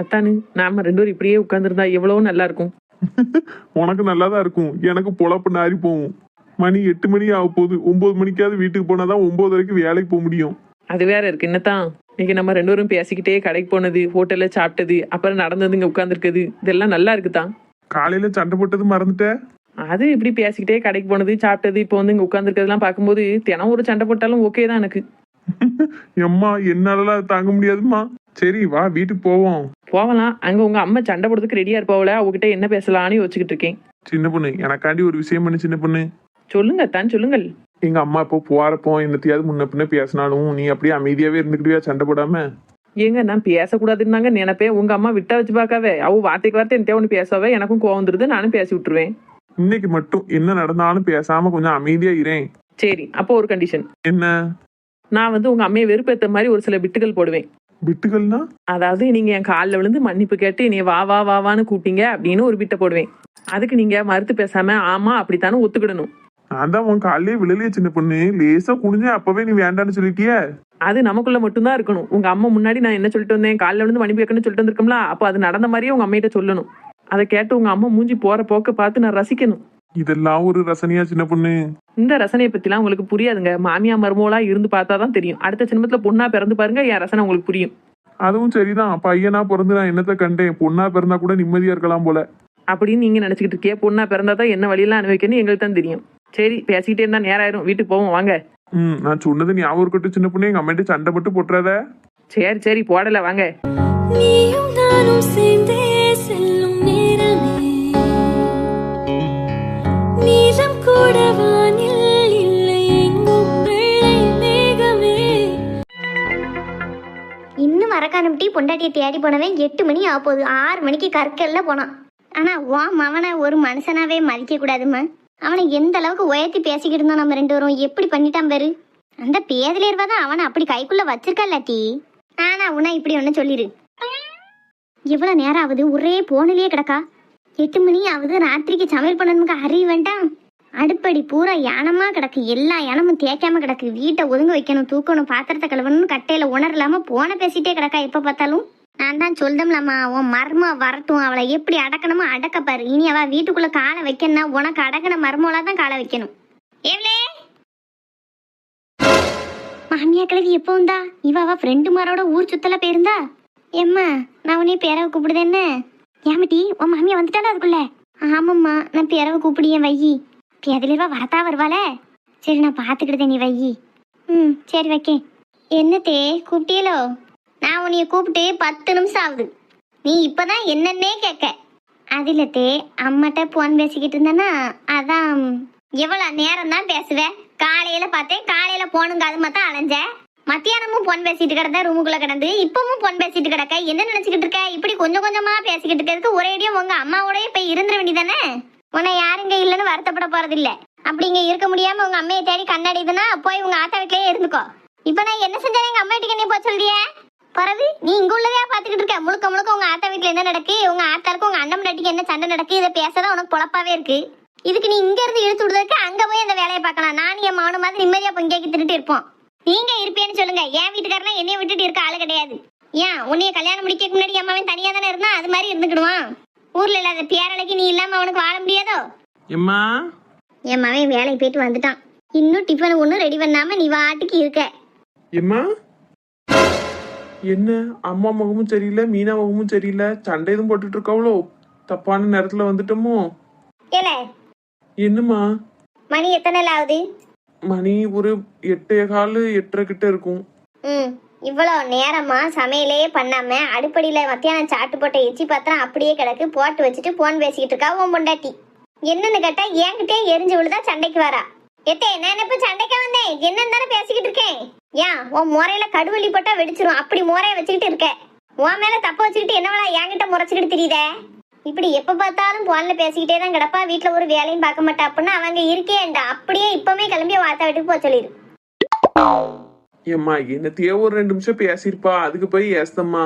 அத்தானு நாம 2 பேரும் இப்படியே உட்கார்ந்துருந்தா எவ்வளவு நல்லா இருக்கும். உனக்கு நல்லாதான் இருக்கும், எனக்கு பொழப்பு நாரி போகும். மணி 8 மணி ஆக போகுது. 9 மணிக்காவது வீட்டுக்கு போனாதான் 9 வரைக்கும் வேலைக்கு போக முடியும். அது வேற இருக்கு. என்னத்தான் இன்னைக்கு நம்ம 2 பேரும் பேசிக்கிட்டே கடைக்கு போனது, ஹோட்டல்ல சாப்பிட்டது, அப்புறம் நடந்தது, இங்க உட்கார்ந்துருக்குது, இதெல்லாம் நல்லா இருக்குதான். காலையில சண்டை போட்டது மறந்துட்ட? அது இப்படி பேசிக்கிட்டே கடைக்கு போனது, சாப்பிட்டது, இப்போ வந்து இங்க உட்கார்ந்துருக்கிறதுலாம் பார்க்கும்போது தினம் ஒரு சண்டை போட்டாலும் ஓகே தான் எனக்கு. எம்மா என்னாலலாம் அது தாங்க முடியாதும்மா. சரி வா வீட்டுக்கு போவோம். போகலாம். அங்க உங்க அம்மா சண்டை போடுறதுக்கு ரெடியா இருப்பாவல, அவகிட்ட என்ன பேசலாம்னு யோசிச்சுக்கிட்டு இருக்கேன். சின்ன பொண்ணு, எனக்காண்டி ஒரு விஷயம் பண்ணு சின்ன பொண்ணு. சொல்லுங்க அத்தான், சொல்லுங்கள். எங்க அம்மா இப்போ போறப்போ என்னத்தையாவது முன்ன பின்ன பேசினாலும் நீ அப்படியே அமைதியாவே இருந்துக்கிட்டியா சண்டை போடாம? ஏங்க நான் பேசக்கூடாதுன்னு தாங்க நினைப்பேன். உங்க அம்மா விட்டா வச்சு பார்க்காவே, அவ வார்த்தைக்கு வார்த்தை என்ன ஒன்று பேசாவே எனக்கும் கோவம் வந்துருது, நானும் பேசி விட்டுருவேன். இன்னைக்கு மட்டும் என்ன நடந்தாலும் பேசாம கொஞ்சம் அமைதியா இரேன். சரி, அப்போ ஒரு கண்டிஷன். என்ன? நான் வந்து உங்க அம்மையை வெறுப்பேற்ற மாதிரி ஒரு சில பிட்டுகள் போடுவேன். பிட்டுகள்னா? அதாவது நீங்க என் காலில் விழுந்து மன்னிப்பு கேட்டு நீ வா வா வா வான்னு கூப்பிட்டீங்க அப்படின்னு ஒரு பிட்டை போடுவேன். அதுக்கு நீங்க மறுத்து பேசாம ஆமா அப்படித்தானே ஒத்துக்கிடணும். நான் தான் உன் காலையே விழலையே சின்ன பொண்ணு, லேசா குனிஞ்ச அப்பவே நீ வேண்டான்னு சொல்லிட்டிய. அது நமக்குள்ள மட்டும்தான் இருக்கணும். உங்க அம்மா முன்னாடி நான் என்ன சொல்லிட்டு வந்தேன், காலில் விழுந்து மன்னிப்பு கேட்கணும்னு சொல்லிட்டு வந்திருக்கோம்ல, அப்போ அது நடந்த மாதிரியே உங்க அம்மையிட்ட சொல்லணும். அதை கேட்டு உங்க அம்மா மூஞ்சி போற போக்க பார்த்து நான் ரசிக்கணும். இதெல்லாம் ஒரு ரசனையா சின்ன பொண்ணு? இந்த ரசனையை பத்திலாம் உங்களுக்கு புரியாதுங்க. மாமியா மருமோளா இருந்து பார்த்தாதான் தெரியும். அடுத்த ஜென்மத்துல பொண்ணா பிறந்து பாருங்க, என் ரசனை உங்களுக்கு புரியும். அதுவும் சரிதான். பையனா பிறந்து நான் என்னத்த கண்டேன், பொண்ணா பிறந்தா கூட நிம்மதியா இருக்கலாம் போல அப்படின்னு நீங்க நினைச்சுக்கிட்டு இருக்கே. பொண்ணா பிறந்தாதான் என்ன வழியெல்லாம் அனுபவிக்கணும் எங்களுக்கு தான் தெரியும். சரி, பேசிக்கிட்டே இருந்தா நேரம் ஆயிரும், வீட்டுக்கு போவோம் வாங்க. நான் சொன்னது ஞாபகம் இருக்கட்டும் சின்ன பொண்ணு, எங்க அம்மாட்ட சண்டை பட்டு போட்டுறாத. சரி சரி, போடல வாங்க. நீயும் நானும் சேர்ந்தே செல்லும் நேரமே, நீலம் கூட வானில் இல்லை எங்கும் வெள்ளை மேகமே. இன்னும் மறக்கானப்பட்டி பொண்டாட்டியை தேடி போனவன் 8 மணி ஆக போகுது. 6 மணிக்கு கற்கல்ல போனான். ஆனா அவனை ஒரு மனுஷனாவே மதிக்க கூடாதுமா. அவனை எந்த அளவுக்கு உயர்த்தி பேசிக்கிட்டு இருந்தோம் நம்ம 2 பேரும். எப்படி பண்ணிட்டான் பாரு. அந்த பேதலேர்வா தான் அவனை அப்படி கைக்குள்ள வச்சிருக்காட்டி. ஆனா உன்னை இப்படி ஒண்ணு சொல்லிரு. எவ்வளவு நேரம் ஆகுது, ஒரே போனிலேயே கிடக்கா. 8 மணி ஆகுது, ராத்திரிக்கு சமையல் பண்ணணுமுக்கு அறிய வேண்டாம். அடுப்படி பூரா யானமா கிடக்கு, எல்லா யானமும் தேய்க்காம கிடக்கு. வீட்டை ஒதுங்க வைக்கணும், தூக்கணும், பாத்திரத்தை கழுவணும்னு கட்டையில உணரலாம போன பேசிட்டே கிடக்கா. எப்ப பார்த்தாலும் நான் தான் சொல்தம்லாமா, உன் மர்ம வரட்டும், அவளை எப்படி அடக்கணுமோ அடக்க பாரு. இனி அவ வீட்டுக்குள்ள காலை வைக்கணும்னா உனக்கு அடக்கின மர்மோலா தான் காலை வைக்கணும். ஏவ்லே மாமியா கிழவி எப்போ வந்தா? அவ ஃப்ரெண்டு மாரோட ஊர் சுத்தல போயிருந்தா. ஏம்மா நான் உன்னைய பேரவை கூப்பிடுது என்ன? ஏமட்டி உன் மாமியா வந்துட்டாலும் அதுக்குள்ள? ஆமாம்மா, நான் பேரவை கூப்பிடியேன் வையி. பேதலிருவா வரத்தா வருவாளே. சரி நான் பார்த்துக்கிடுதேன், நீ வையி. சரி வைக்கேன். என்னத்தே கூப்பிட்டியலோ? நான் உன்னைய கூப்பிட்டு 10 நிமிஷம் ஆகுது. நீ இப்பதான் என்னன்னே கேட்க. அதிலத்தே அம்மாட்ட போன் பேசிக்கிட்டு இருந்தேன்னா அதான். எவ்வளவு நேரம் தான் பேசுவேன்? காலையில பார்த்தேன், காலையில போனுங்க அது மட்டும் அலைஞ்ச. மத்தியானமும் போன் பேசிட்டு கிடந்த, ரூமுக்குள்ள கிடந்து இப்பவும் போன் பேசிட்டு கிடக்க. என்ன நினைச்சுக்கிட்டு இருக்க? இப்படி கொஞ்சம் கொஞ்சமா பேசிக்கிட்டு இருக்கிறதுக்கு ஒரேடியும் உங்க அம்மாவோடய போய் இருந்துட வேண்டியதானே. உன்னை யாருங்க இல்லைன்னு வருத்தப்பட போறது இல்ல. அப்படி இங்க இருக்க முடியாம உங்க அம்மையை தேடி கண்ணாடிதுன்னா போய் உங்க ஆத்தா வீட்லயே இருந்துக்கோ. இப்ப நான் என்ன செஞ்சாலும் எங்க அம்மா வீட்டுக்கு என்ன போக சொல்றிய? பிறகு நீ இங்க உள்ளதையா பாத்துக்கிட்டு இருக்க. முழுக்க முழுக்க உங்க ஆத்தா வீட்டுல என்ன நடக்கு, உங்க ஆத்தாருக்கு உங்க அண்ணன் நாட்டிக்கு என்ன சண்டை நடக்கு, இதை பேசதான் உனக்கு பொழப்பாவே இருக்கு. இதுக்கு நீ இங்க இருந்து இழுத்து விடுறதுக்கு அங்க போய் அந்த வேலையை பார்க்கலாம். நான் என் மகனு மாதிரி நிம்மதியா பொங்கேக்கி தின்னுட்டு இருப்போம். நீங்க இருப்பேன்னு சொல்லுங்க. என் வீட்டுக்காரனா என்னைய விட்டுட்டு இருக்க ஆளு கிடையாது. ஏன் உன்னைய கல்யாணம் முடிக்க முன்னாடி அம்மாவன் தனியா தானே இருந்தா, அது மாதிரி இருந்துக்கிடுவான். ஊர்ல இல்லாத பேரலைக்கு நீ இல்லாம அவனுக்கு வாழ முடியாதோ? எம்மா, என் மகன் வேலைக்கு போயிட்டு வந்துட்டான். இன்னும் டிஃபன் ஒன்றும் ரெடி பண்ணாம நீ வாட்டுக்கு இருக்க. எம்மா என்ன அம்மா முகமும் சரியில்லை, மீனா முகமும் சரியில்லை, சண்டை எதுவும் போட்டுட்டு இருக்காவளோ? தப்பான நேரத்துல வந்துட்டோமோ? ஏல என்னம்மா? மணி எத்தனை ஆகுது? மணி ஒரு 8:15 8:30 கிட்ட இருக்கும். இவ்வளோ நேரமா சமையலே பண்ணாம அடுப்படியில மத்தியானம் சாட்டு போட்ட எச்சி பாத்திரம் அப்படியே கிடக்கு, போட்டு வச்சுட்டு போன் பேசிக்கிட்டு இருக்கா உன் பொண்டாட்டி. என்னன்னு கேட்டா என்கிட்டே எரிஞ்சு விழுதா சண்டைக்கு வரா. எத்தே நான் இப்ப சண்டைக்கு வந்தேன், என்னன்னு தானே பேசிக்கிட்டு இருக்கேன். ஏன் உன் முறையில கடுவெளி போட்டா வெடிச்சிரும், அப்படி முறைய வச்சுக்கிட்டு இருக்க. உன் மேல தப்ப வச்சுக்கிட்டு என்னவளா என்கிட்ட முறைச்சுக்கிட்டு தெரியுத. இப்படி எப்ப பார்த்தாலும் போன்ல பேசிக்கிட்டே தான் கிடப்பா. வீட்டுல ஒரு வேலையும் பார்க்க மாட்டா. அப்படின்னா அவங்க இருக்கேன்டா. அப்படியே இப்பவே கிளம்பி வார்த்தா வீட்டுக்கு போக சொல்லிடு. ஏம்மா என்னத்தையே ஒரு 2 நிமிஷம் பேசிருப்பா, அதுக்கு போய் ஏசம்மா.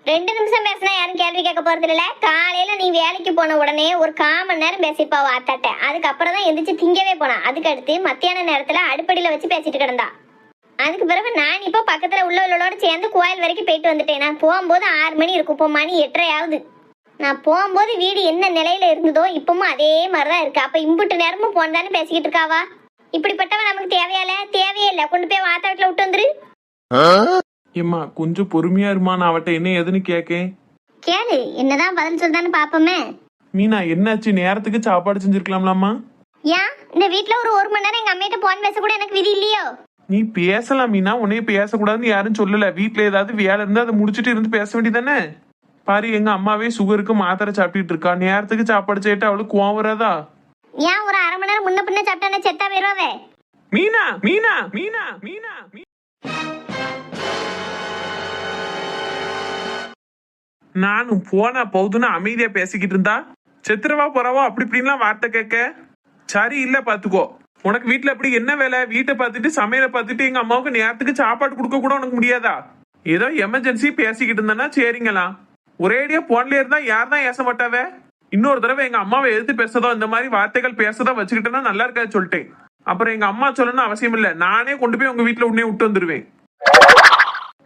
2 நிமிஷம் பேசினா யாரும் கேள்வி கேட்க போறது இல்ல. காலையில நீ வேலைக்கு போன உடனே ஒரு 1/4 மணி நேரம் பேசிருப்பா வார்த்தாட்ட. அதுக்கப்புறம் தான் எந்திரிச்சு திங்கவே போனா. அதுக்கு அடுத்து மத்தியான நேரத்துல அடுப்படியில வச்சு பேசிட்டு கிடந்தா. அதுக்கு பிறகு நான் இப்போ பக்கத்துல உள்ளவங்களோட சேர்ந்து கோயில் வரைக்கும் போயிட்டு வந்துட்டேன். நான் போகும்போது 6 மணி இருக்கும், இப்போ மணி 8:30 ஆகுது. நான் போகும்போது வீடு என்ன நிலையில இருந்ததோ இப்பவும் அதே மாதிரிதான் இருக்கு. அப்ப இம்புட்டு நேரமும் போன் தானே பேசிக்கிட்டு இருக்காவா? இப்படிப்பட்டவன் நமக்கு தேவையே இல்ல. கொண்டு போய் வாத்த வீட்டுல விட்டு வந்துரு. ஏம்மா கொஞ்சம் பொறுமையா இருமா, நான் அவட்ட என்ன ஏதுன்னு கேக்கேன். கேளு, என்னதான் பதில் சொல்றான்னு பாப்போமே. மீனா என்னாச்சு, நேரத்துக்கு சாப்பாடு செஞ்சிருக்கலாம்லாமா? ஏன் இந்த வீட்டுல ஒரு மணி நேரம் எங்க அம்மிட்ட போன் பேச கூட எனக்கு விதி இல்லையோ? நீ பேசலாம் மீனா, உன்னைய பேசக்கூடாதுன்னு யாரும் சொல்லல. வீட்டுல ஏதாவது வேலை இருந்தா அதை முடிச்சுட்டு இருந்து பேச வேண்டியதானே? பாரு, எங்க அம்மாவே சுகருக்கு மாத்திரை சாப்பிட்டுட்டு இருக்கா. நேரத்துக்கு சாப்பாடு செய்யிட்டு அவளுக்கு கோவம் வராதா? ஏன் ஒரு 1/2 மணி நேரம் முன்ன பின்ன சாப்பிட்டா செத்தா போயிருவாவே. மீனா மீனா மீனா மீனா நானும் போனா போதுன்னு அமைதியா பேசிக்கிட்டு இருந்தா செத்துரவா போறவா அப்படி இப்படின்லாம் வார்த்தை கேட்க சரி இல்ல. பாத்துக்கோ, உனக்கு வீட்டுல அப்படி என்ன வேலை? வீட்டை பார்த்துட்டு சமையலை பார்த்துட்டு எங்க அம்மாவுக்கு நேரத்துக்கு சாப்பாடு கொடுக்க கூட உனக்கு முடியாதா? ஏதோ எமர்ஜென்சி பேசிக்கிட்டு இருந்தேன்னா சரிங்களா, ஒரேடியா போன்ல இருந்தா யார் தான் ஏச மாட்டாவே? இன்னொரு தடவை எங்க அம்மாவை எதிர்த்து பேசதோ இந்த மாதிரி வார்த்தைகள் பேசதோ வச்சுக்கிட்டேன்னா நல்லா இருக்காது சொல்லிட்டேன். அப்புறம் எங்க அம்மா சொல்லணும்னு அவசியம் இல்ல, நானே கொண்டு போய் உங்க வீட்டுல உடனே விட்டு வந்துருவேன்.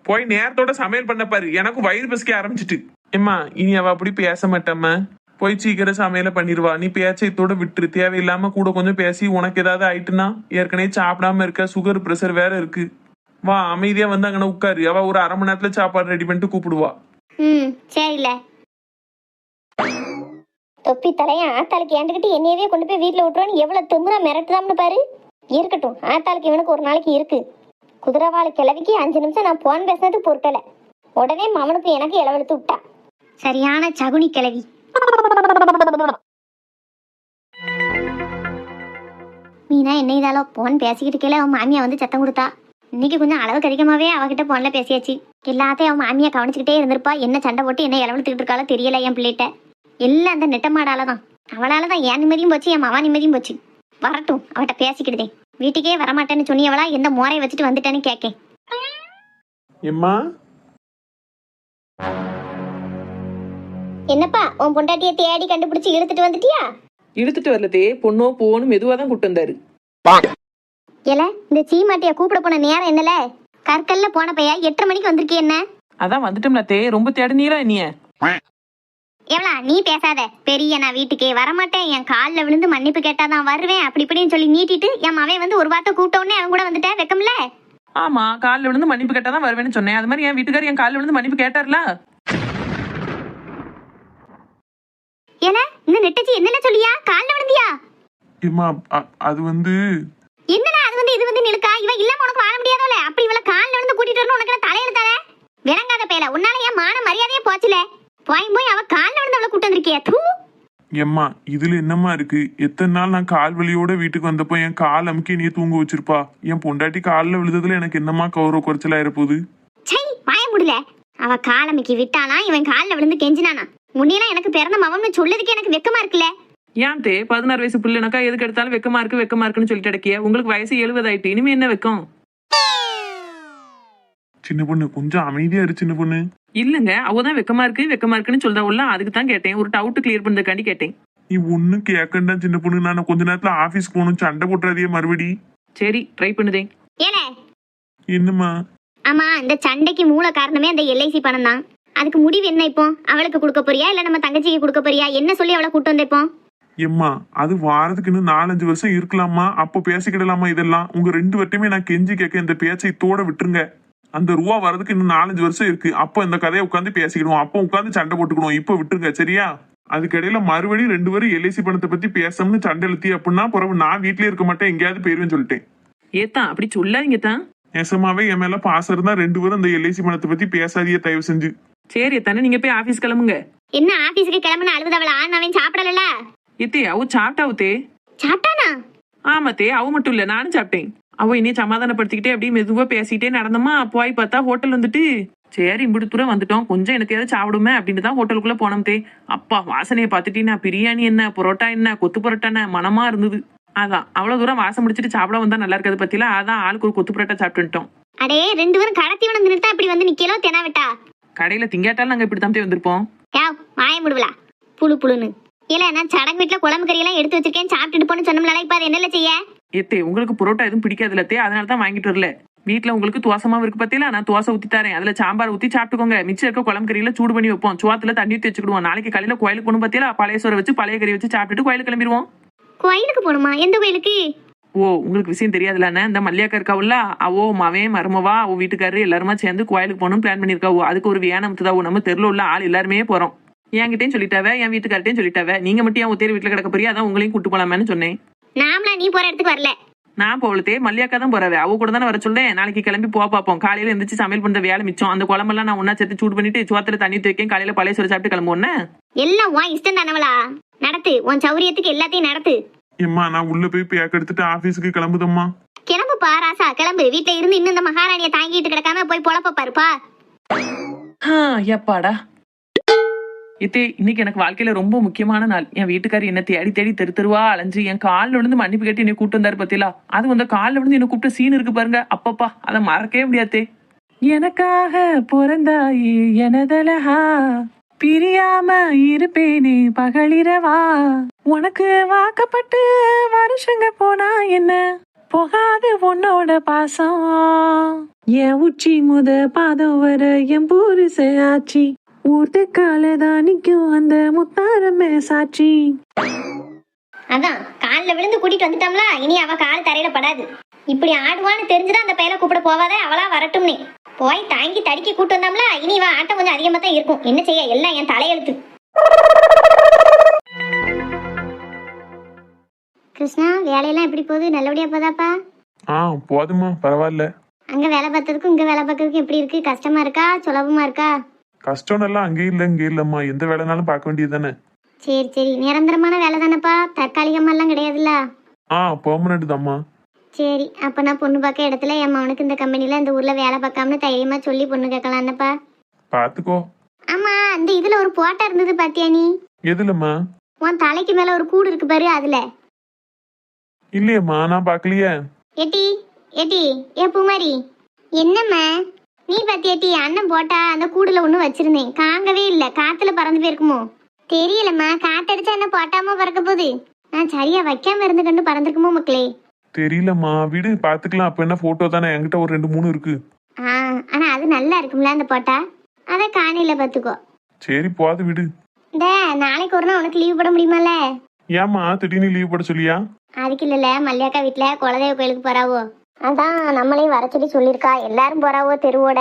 போய் நேரத்தோட சமையல் பண்ண பாரு, எனக்கும் வயிறு பசிக்க ஆரம்பிச்சிட்டு. ஏம்மா இனி அவ அப்படி பேச மாட்டாம, போய் சீக்கிரம் சமையல பண்ணிடுவா. நீ பேச்சத்தோட விட்டுரு, தேவையில்லாம கூட கொஞ்சம் பேசி உனக்கு ஏதாவது ஆயிட்டுனா, ஏற்கனவே சாப்பிடாம இருக்க, சுகர் பிரஷர் வேற இருக்கு. வா அமைதியா வந்து அங்கே உட்காரு. அவ ஒரு 1/2 மணி நேரத்துல சாப்பாடு ரெடி பண்ணிட்டு கூப்பிடுவா. சரில. தொப்பி தலைய ஆத்தாளுக்கு ஏண்டுகிட்டு என்னையவே கொண்டு போய் வீட்டுல விட்டுருவான்னு எவ்வளவு திமுறா மிரட்டுதாம்னு பாரு. இருக்கட்டும், ஆத்தாளுக்கு இவனுக்கு ஒரு நாளைக்கு இருக்கு. குதிரவாளி கிழவிக்கு 5 நிமிஷம் நான் போன் பேசினது பொருட்டல, உடனே மவனுக்கு எனக்கு இளவெடுத்து விட்டா. சரியான சகுனி கிழவி. மீனா என்ன இதாலோ போன் பேசிக்கிட்டு கேள அவன் மாமியா வந்து சத்தம் கொடுத்தா. இன்னைக்கு கொஞ்சம் அளவுக்கு அதிகமாவே அவகிட்ட போன்ல பேசியாச்சு. எல்லாத்தையும் அவன் மாமியா கவனிச்சுக்கிட்டே இருந்திருப்பா. என்ன சண்டை போட்டு என்ன இளவெடுத்துக்கிட்டு இருக்காளோ தெரியல என் பிள்ளைகிட்ட. எல்லாம் அந்த நெட்டமாடாலதான். அவளாலதான் என் நிம்மதியும் போச்சு, என் மவா நிம்மதியும் போச்சு. வரட்டும், அவட்ட பேசிக்கிட்டேன். வீட்டுக்கே வரமாட்டேன்னு சொன்னியவளா எந்த மோரையை வச்சுட்டு வந்துட்டேன்னு கேக்கேன். என்னப்பா உன் பொண்டாட்டிய தேடி கண்டுபிடிச்சு இழுத்துட்டு வந்துட்டியா? இழுத்துட்டு வரலதே, பொண்ணோ போன்னு மெதுவா தான் கூட்டு வந்தாரு. ஏல இந்த சீமாட்டிய கூப்பிட போன நேரம் என்னல? கற்கல்ல போன பையா 8:30 மணிக்கு வந்திருக்கே என்ன? அதான் வந்துட்டோம்ல தே, ரொம்ப தேடினீரா நீ? எவ்வளா நீ பேசாத. பெரிய நான் வீட்டுக்கே வரமாட்டேன், என் காலில் விழுந்து மன்னிப்பு கேட்டாதான் வருவேன் அப்படி இப்படின்னு சொல்லி நீட்டிட்டு என் மவன் வந்து ஒரு வார்த்தை கூப்பிட்ட உடனே அவன் கூட வந்துட்டேன். வெக்கம்ல? ஆமா, காலில் விழுந்து மன்னிப்பு கேட்டாதான் வருவேன்னு சொன்னேன். அது மாதிரி என் வீட்டுக்காரர் என் காலில் விழுந்து மன்னிப்பு கேட்டார்ல. ஏல இந்த நெட்டச்சி என்னல சொல்லியா? காலில் விழுந்தியா? அது வந்து என்னடா அது வந்து இது வந்து நிலுக்கா? இவ இல்லாம உனக்கு வாழ முடியாதோல. அப்படி இவள காலில் விழுந்து கூட்டிட்டு வரணும் உனக்கு தலையெழுத்தால விளங்காத பேல. உன்னால என் மான மரியாதையே போச்சுல. போய் அவ காலில் விழுந்து அவளை கூட்டு வந்திருக்கியா? தூ ஏம்மா இதுல என்னம்மா இருக்கு? எத்தனை நாள் நான் கால் வலியோட வீட்டுக்கு வந்தப்போ என் கால் அமுக்கி நீ தூங்க வச்சிருப்பா. என் பொண்டாட்டி காலில் விழுந்ததுல எனக்கு என்னம்மா கௌரவ குறைச்சலா இருப்போது? சை வாய முடியல. அவ காலமிக்கி விட்டானா இவன் காலில் விழுந்து கெஞ்சினானா? முன்னையெல்லாம் எனக்கு பிறந்த மவன்னு சொல்லதுக்கு எனக்கு வெக்கமா இருக்குல்ல. ஏன் தே 16 வயசு பிள்ளைனக்கா எதுக்கு எடுத்தாலும் வெக்கமா இருக்குன்னு சொல்லிட்டு அடக்கிய. உங்களுக்கு வயசு 70 ஆயிட்டு, இனிமே என்ன வெக்கம்? சின்ன பொண்ணு கொஞ்சம் அமைதியா இரு சின்ன பொண்ணு. இல்லங்க, அவதான் வெக்கமா இருக்குன்னு சொல்றா உள்ள. அதுக்கு தான் கேட்டேன், ஒரு டவுட் கிளியர் பண்ணதுக்காண்டி கேட்டேன். நீ ஒன்னும் கேட்கண்டா சின்ன பொண்ணு. நான் கொஞ்ச நேரத்துல ஆபீஸ் போகணும், சண்டை போட்டுறதே மறுபடி. சரி ட்ரை பண்ணுதே. ஏல என்னம்மா? ஆமா, இந்த சண்டைக்கு மூல காரணமே அந்த LIC பணம் தான். அதுக்கு முடிவு என்ன இப்போ? அவளுக்கு கொடுக்க போறியா இல்ல நம்ம தங்கச்சிக்கு கொடுக்க போறியா? என்ன சொல்லி அவளை கூட்டு வந்திருப்போம்? எம்மா அது வாரத்துக்கு இன்னும் 4-5 வருஷம் இருக்கலாமா, அப்போ பேசிக்கிடலாமா இதெல்லாம்? உங்க 2 வட்டமே நான் கெஞ்சி கேட்க இந்த பேச்சை தோட விட்டுருங்க. அந்த ரூபா வரதுக்கு இன்னும் 4-5 வருஷம் இருக்கு. அப்போ இந்த கதையை உட்காந்து பேசிக்கிடுவோம், அப்போ உட்காந்து சண்டை போட்டுக்கணும். இப்போ விட்டுருங்க சரியா? அதுக்கடையில மறுபடியும் 2 பேரும் LIC பணத்தை பத்தி பேசணும்னு சண்டை எழுத்தி அப்படின்னா பிறகு நான் வீட்லயே இருக்க மாட்டேன், எங்கேயாவது போயிருவேன்னு சொல்லிட்டேன். ஏத்தான் அப்படி சொல்லாதீங்க தான். நெசமாவே என் மேல பாசம் இருந்தா 2 பேரும் இந்த LIC பணத்தை பத்தி பேசாதியே தயவு செஞ்சு. சரி தானே, நீங்க போய் ஆபீஸ் கிளம்புங்க. என்ன ஆபீஸ்க்கு கிளம்புன அழுதவளா? அவன் சாப்பிடல. ஏத்தே அவ சாப்பிட்டாவுத்தே. சாப்பிட்டானா? ஆமாத்தே, அவ மட்டும் இல்ல நானும் சாப்பிட்டேன். அவ என்னைய சமாதானப்படுத்திக்கிட்டே அப்படியே மெதுவா பேசிட்டே நடந்தமா. போய் பார்த்தா ஹோட்டல் வந்துட்டு சரி இப்படி தூரம் வந்துட்டோம், கொஞ்சம் எனக்கு ஏதாவது சாப்பிடுமே அப்படின்னு தான் ஹோட்டலுக்குள்ள போனோம் தே. அப்பா வாசனையை பார்த்துட்டீங்கன்னா பிரியாணி என்ன, புரோட்டா என்ன, கொத்து புரோட்டா என்ன மனமா இருந்தது. அதான் அவ்வளவு தூரம் வாசம் முடிச்சுட்டு சாப்பிட வந்தா நல்லா இருக்காது பத்தில. அதான் ஆளுக்கு ஒரு கொத்து புரோட்டா சாப்பிட்டுட்டோம். அடே 2 பேரும் கடத்தி வந்து நிறுத்தா இப்படி வந்து நிக்கலோ தெனாவிட்டா. கடையில திங்காட்டாலும் நாங்க இப்படி தான் வந்திருப்போம். வாய முடுவலா புழு புழுன்னு. இல்ல நான் சடங்கு வீட்டுல குழம்பு கறி எல்லாம் எடுத்து வச்சிருக்கேன், சாப்பிட்டுட்டு போன்னு சொன்னோம்ல. இப்ப அது என்னல செய்ய? ஏத்தே உங்களுக்கு புரோட்டா எதுவும் பிடிக்காதுல தே, அதனால தான் வாங்கிட்டு வரல. வீட்டுல உங்களுக்கு தோசமாவும் இருக்கு பத்தியில நான் தோசை ஊத்தி தரேன், அதுல சாம்பார் ஊத்தி சாப்பிட்டுக்கோங்க. மிச்சம் இருக்க குழம்பு கறியில சூடு பண்ணி வைப்போம், சோத்துல தண்ணி ஊத்தி வச்சுக்கிடுவோம். நாளைக்கு காலையில கோயிலுக்கு போகணும் பத்தியில பழைய சோறை வச்சு பழைய கறி வச்சு சாப்பிட்டுட்டு கோயிலுக்கு கிளம்பிடுவோம். கோயிலுக்கு போகணுமா? எந்த கோயிலுக்கு? ஓ, உங்களுக்கு விஷயம் தெரியாதுலானே, இந்த மல்லியாக்கா இருக்காவுல்ல, அவோ மவன் மருமவா அவ வீட்டுக்காரரு எல்லாருமா சேர்ந்து கோயிலுக்கு போகணும் பிளான் பண்ணிருக்காவோ. அதுக்கு ஒரு வேணாமத்துதாவோ, நம்ம தெருல உள்ள ஆள் எல்லாருமே போறோம். என்கிட்டயும் சொல்லிட்டாவ, என் வீட்டுக்கார்ட்டையும் சொல்லிட்டாவ. நீங்க மட்டும் என் ஒத்தேர் வீட்டுல கிடக்க போறியா, அதான் உங்களையும் கூட்டு போலாமேன்னு சொன்னேன். நாமளா நீ போற இடத்துக்கு வரல. நான் போகலத்தே, மல்லியாக்கா தான் போறாவே. அவ கூட தானே வர சொல்றேன். நாளைக்கு கிளம்பி பார்ப்போம். காலையில எந்திரிச்சு சமையல் பண்ற வேலை மிச்சம். அந்த குழம்பெல்லாம் நான் ஒன்னா சேர்த்து சூடு பண்ணிட்டு சோத்துல தண்ணி ஊத்தி வைக்கேன். காலையில பழைய சோறு சாப்பிட்டு கிளம்புவோன்னு. எல்லாம் உன் இஷ்டம் தானவளா? நடத்து, உன் சௌரியத்துக்கு எல்லாத்தையும் நடத்து. எம்மா நான் உள்ள போய் பேக் எடுத்துட்டு ஆபீஸுக்கு கிளம்புதம்மா. கிளம்புப்பா ராசா, கிளம்பு. வீட்டுல இருந்து இன்னும் இந்த மகாராணியை தாங்கிட்டு கிடக்காம போய் பொழப்ப பாருப்பா. எப்பாடா இத்தே, இன்னைக்கு எனக்கு வாழ்க்கையில ரொம்ப முக்கியமான நாள். என் வீட்டுக்காரர் என்ன தேடி தேடி தெரு தெருவா அலைஞ்சு என் காலில் விழுந்து மன்னிப்பு கேட்டு என்னை கூப்பிட்டு வந்தாரு பத்திலா. அது அந்த காலில் விழுந்து என்ன கூப்பிட்ட சீன் இருக்கு பாருங்க, அப்பப்பா அதை மறக்கவே முடியாதே. எனக்காக பிறந்தாயே எனதலஹா, பிரியாம இருப்பேனே பகலிரவா, உனக்கு வாக்கப்பட்டு வருஷங்க போனா என்ன போகாது உன்னோட பாசம், என் உச்சி முத பாதம் வர என் பூரிச ஆச்சி, ஊர்த்து காலதான் நிக்கும் அந்த முத்தாரமே சாட்சி. அதான் கால்ல விழுந்து கூட்டிட்டு வந்துட்டோம்ல, இனி அவ கால் தரையில படாது. இப்படி ஆடுவான்னு தெரிஞ்சுதான் அந்த பையல கூப்பிட போவாத, அவளா வரட்டும்னே. போய் தாங்கி தடுக்கி கூட்டு வந்தோம்ல, இனி இவ ஆட்டம் கொஞ்சம் அதிகமா தான் இருக்கும். என்ன செய்ய, எல்லாம் என் தலையெழுத்து. கிருஷ்ணா, வேலையெல்லாம் எப்படி போகுது? நல்லபடியா போதாப்பா? போதுமா, பரவாயில்ல. அங்க வேலை பார்த்ததுக்கும் இங்க வேலை பார்க்கறதுக்கும் எப்படி இருக்கு? கஷ்டமா இருக்கா சுலபமா இருக்கா? கஷ்டம் எல்லாம் அங்கே இல்ல இங்கே இல்லம்மா, எந்த வேலைனாலும் பார்க்க வேண்டியது தானே. சரி சரி, நிரந்தரமான வேலை தானப்பா, தற்காலிகமா எல்லாம் கிடையாதுல்ல? பெர்மனன்ட் தாம்மா. சரி, அப்ப நான் பொண்ணு பார்க்க இடத்துல என் மவனுக்கு இந்த கம்பெனில இந்த ஊர்ல வேலை பார்க்காமனு தைரியமா சொல்லி பொண்ணு கேட்கலாம்ப்பா. பாத்துக்கோ. ஆமா, அந்த இதுல ஒரு போட்டோ இருந்தது பாத்தியா நீ? எதுலம்மா? உன் தலைக்கு மேல ஒரு கூடு இருக்கு பாரு, அதுல. இல்லையம்மா, நான் பாக்கலையே. ஏட்டி ஏட்டி, ஏ பூமாரி, என்னம்மா நீ பாத்தியாட்டி? அண்ணன் போட்டா அந்த கூடுல ஒண்ணு வச்சிருந்தேன், காங்கவே இல்ல. காத்துல பறந்து போயிருக்குமோ தெரியலம்மா. காத்தடிச்சா என்ன போட்டாம பறக்க போகுது? நான் சரியா வைக்காம இருந்து கண்டு பறந்துருக்குமோ மக்களே? தெரியலம்மா, விடு பாத்துக்கலாம். அப்ப என்ன போட்டோ தானே, என்கிட்ட ஒரு 2-3 இருக்கு. ஆனா அது நல்லா இருக்கும்ல அந்த போட்டா, அத காணையில பாத்துக்கோ. சரி போது விடு. இந்த நாளைக்கு ஒரு நாள் உனக்கு லீவ் போட முடியுமால? ஏம்மா திடீர்னு லீவ் போட சொல்லியா? அதுக்கு இல்லல, மல்லியாக்கா வீட்டுல குலதெய்வ கோயிலுக்கு போறாவோ, அதான் நம்மளையும் வர சொல்லி சொல்லியிருக்கா. எல்லாரும் போறாவோ தெருவோட.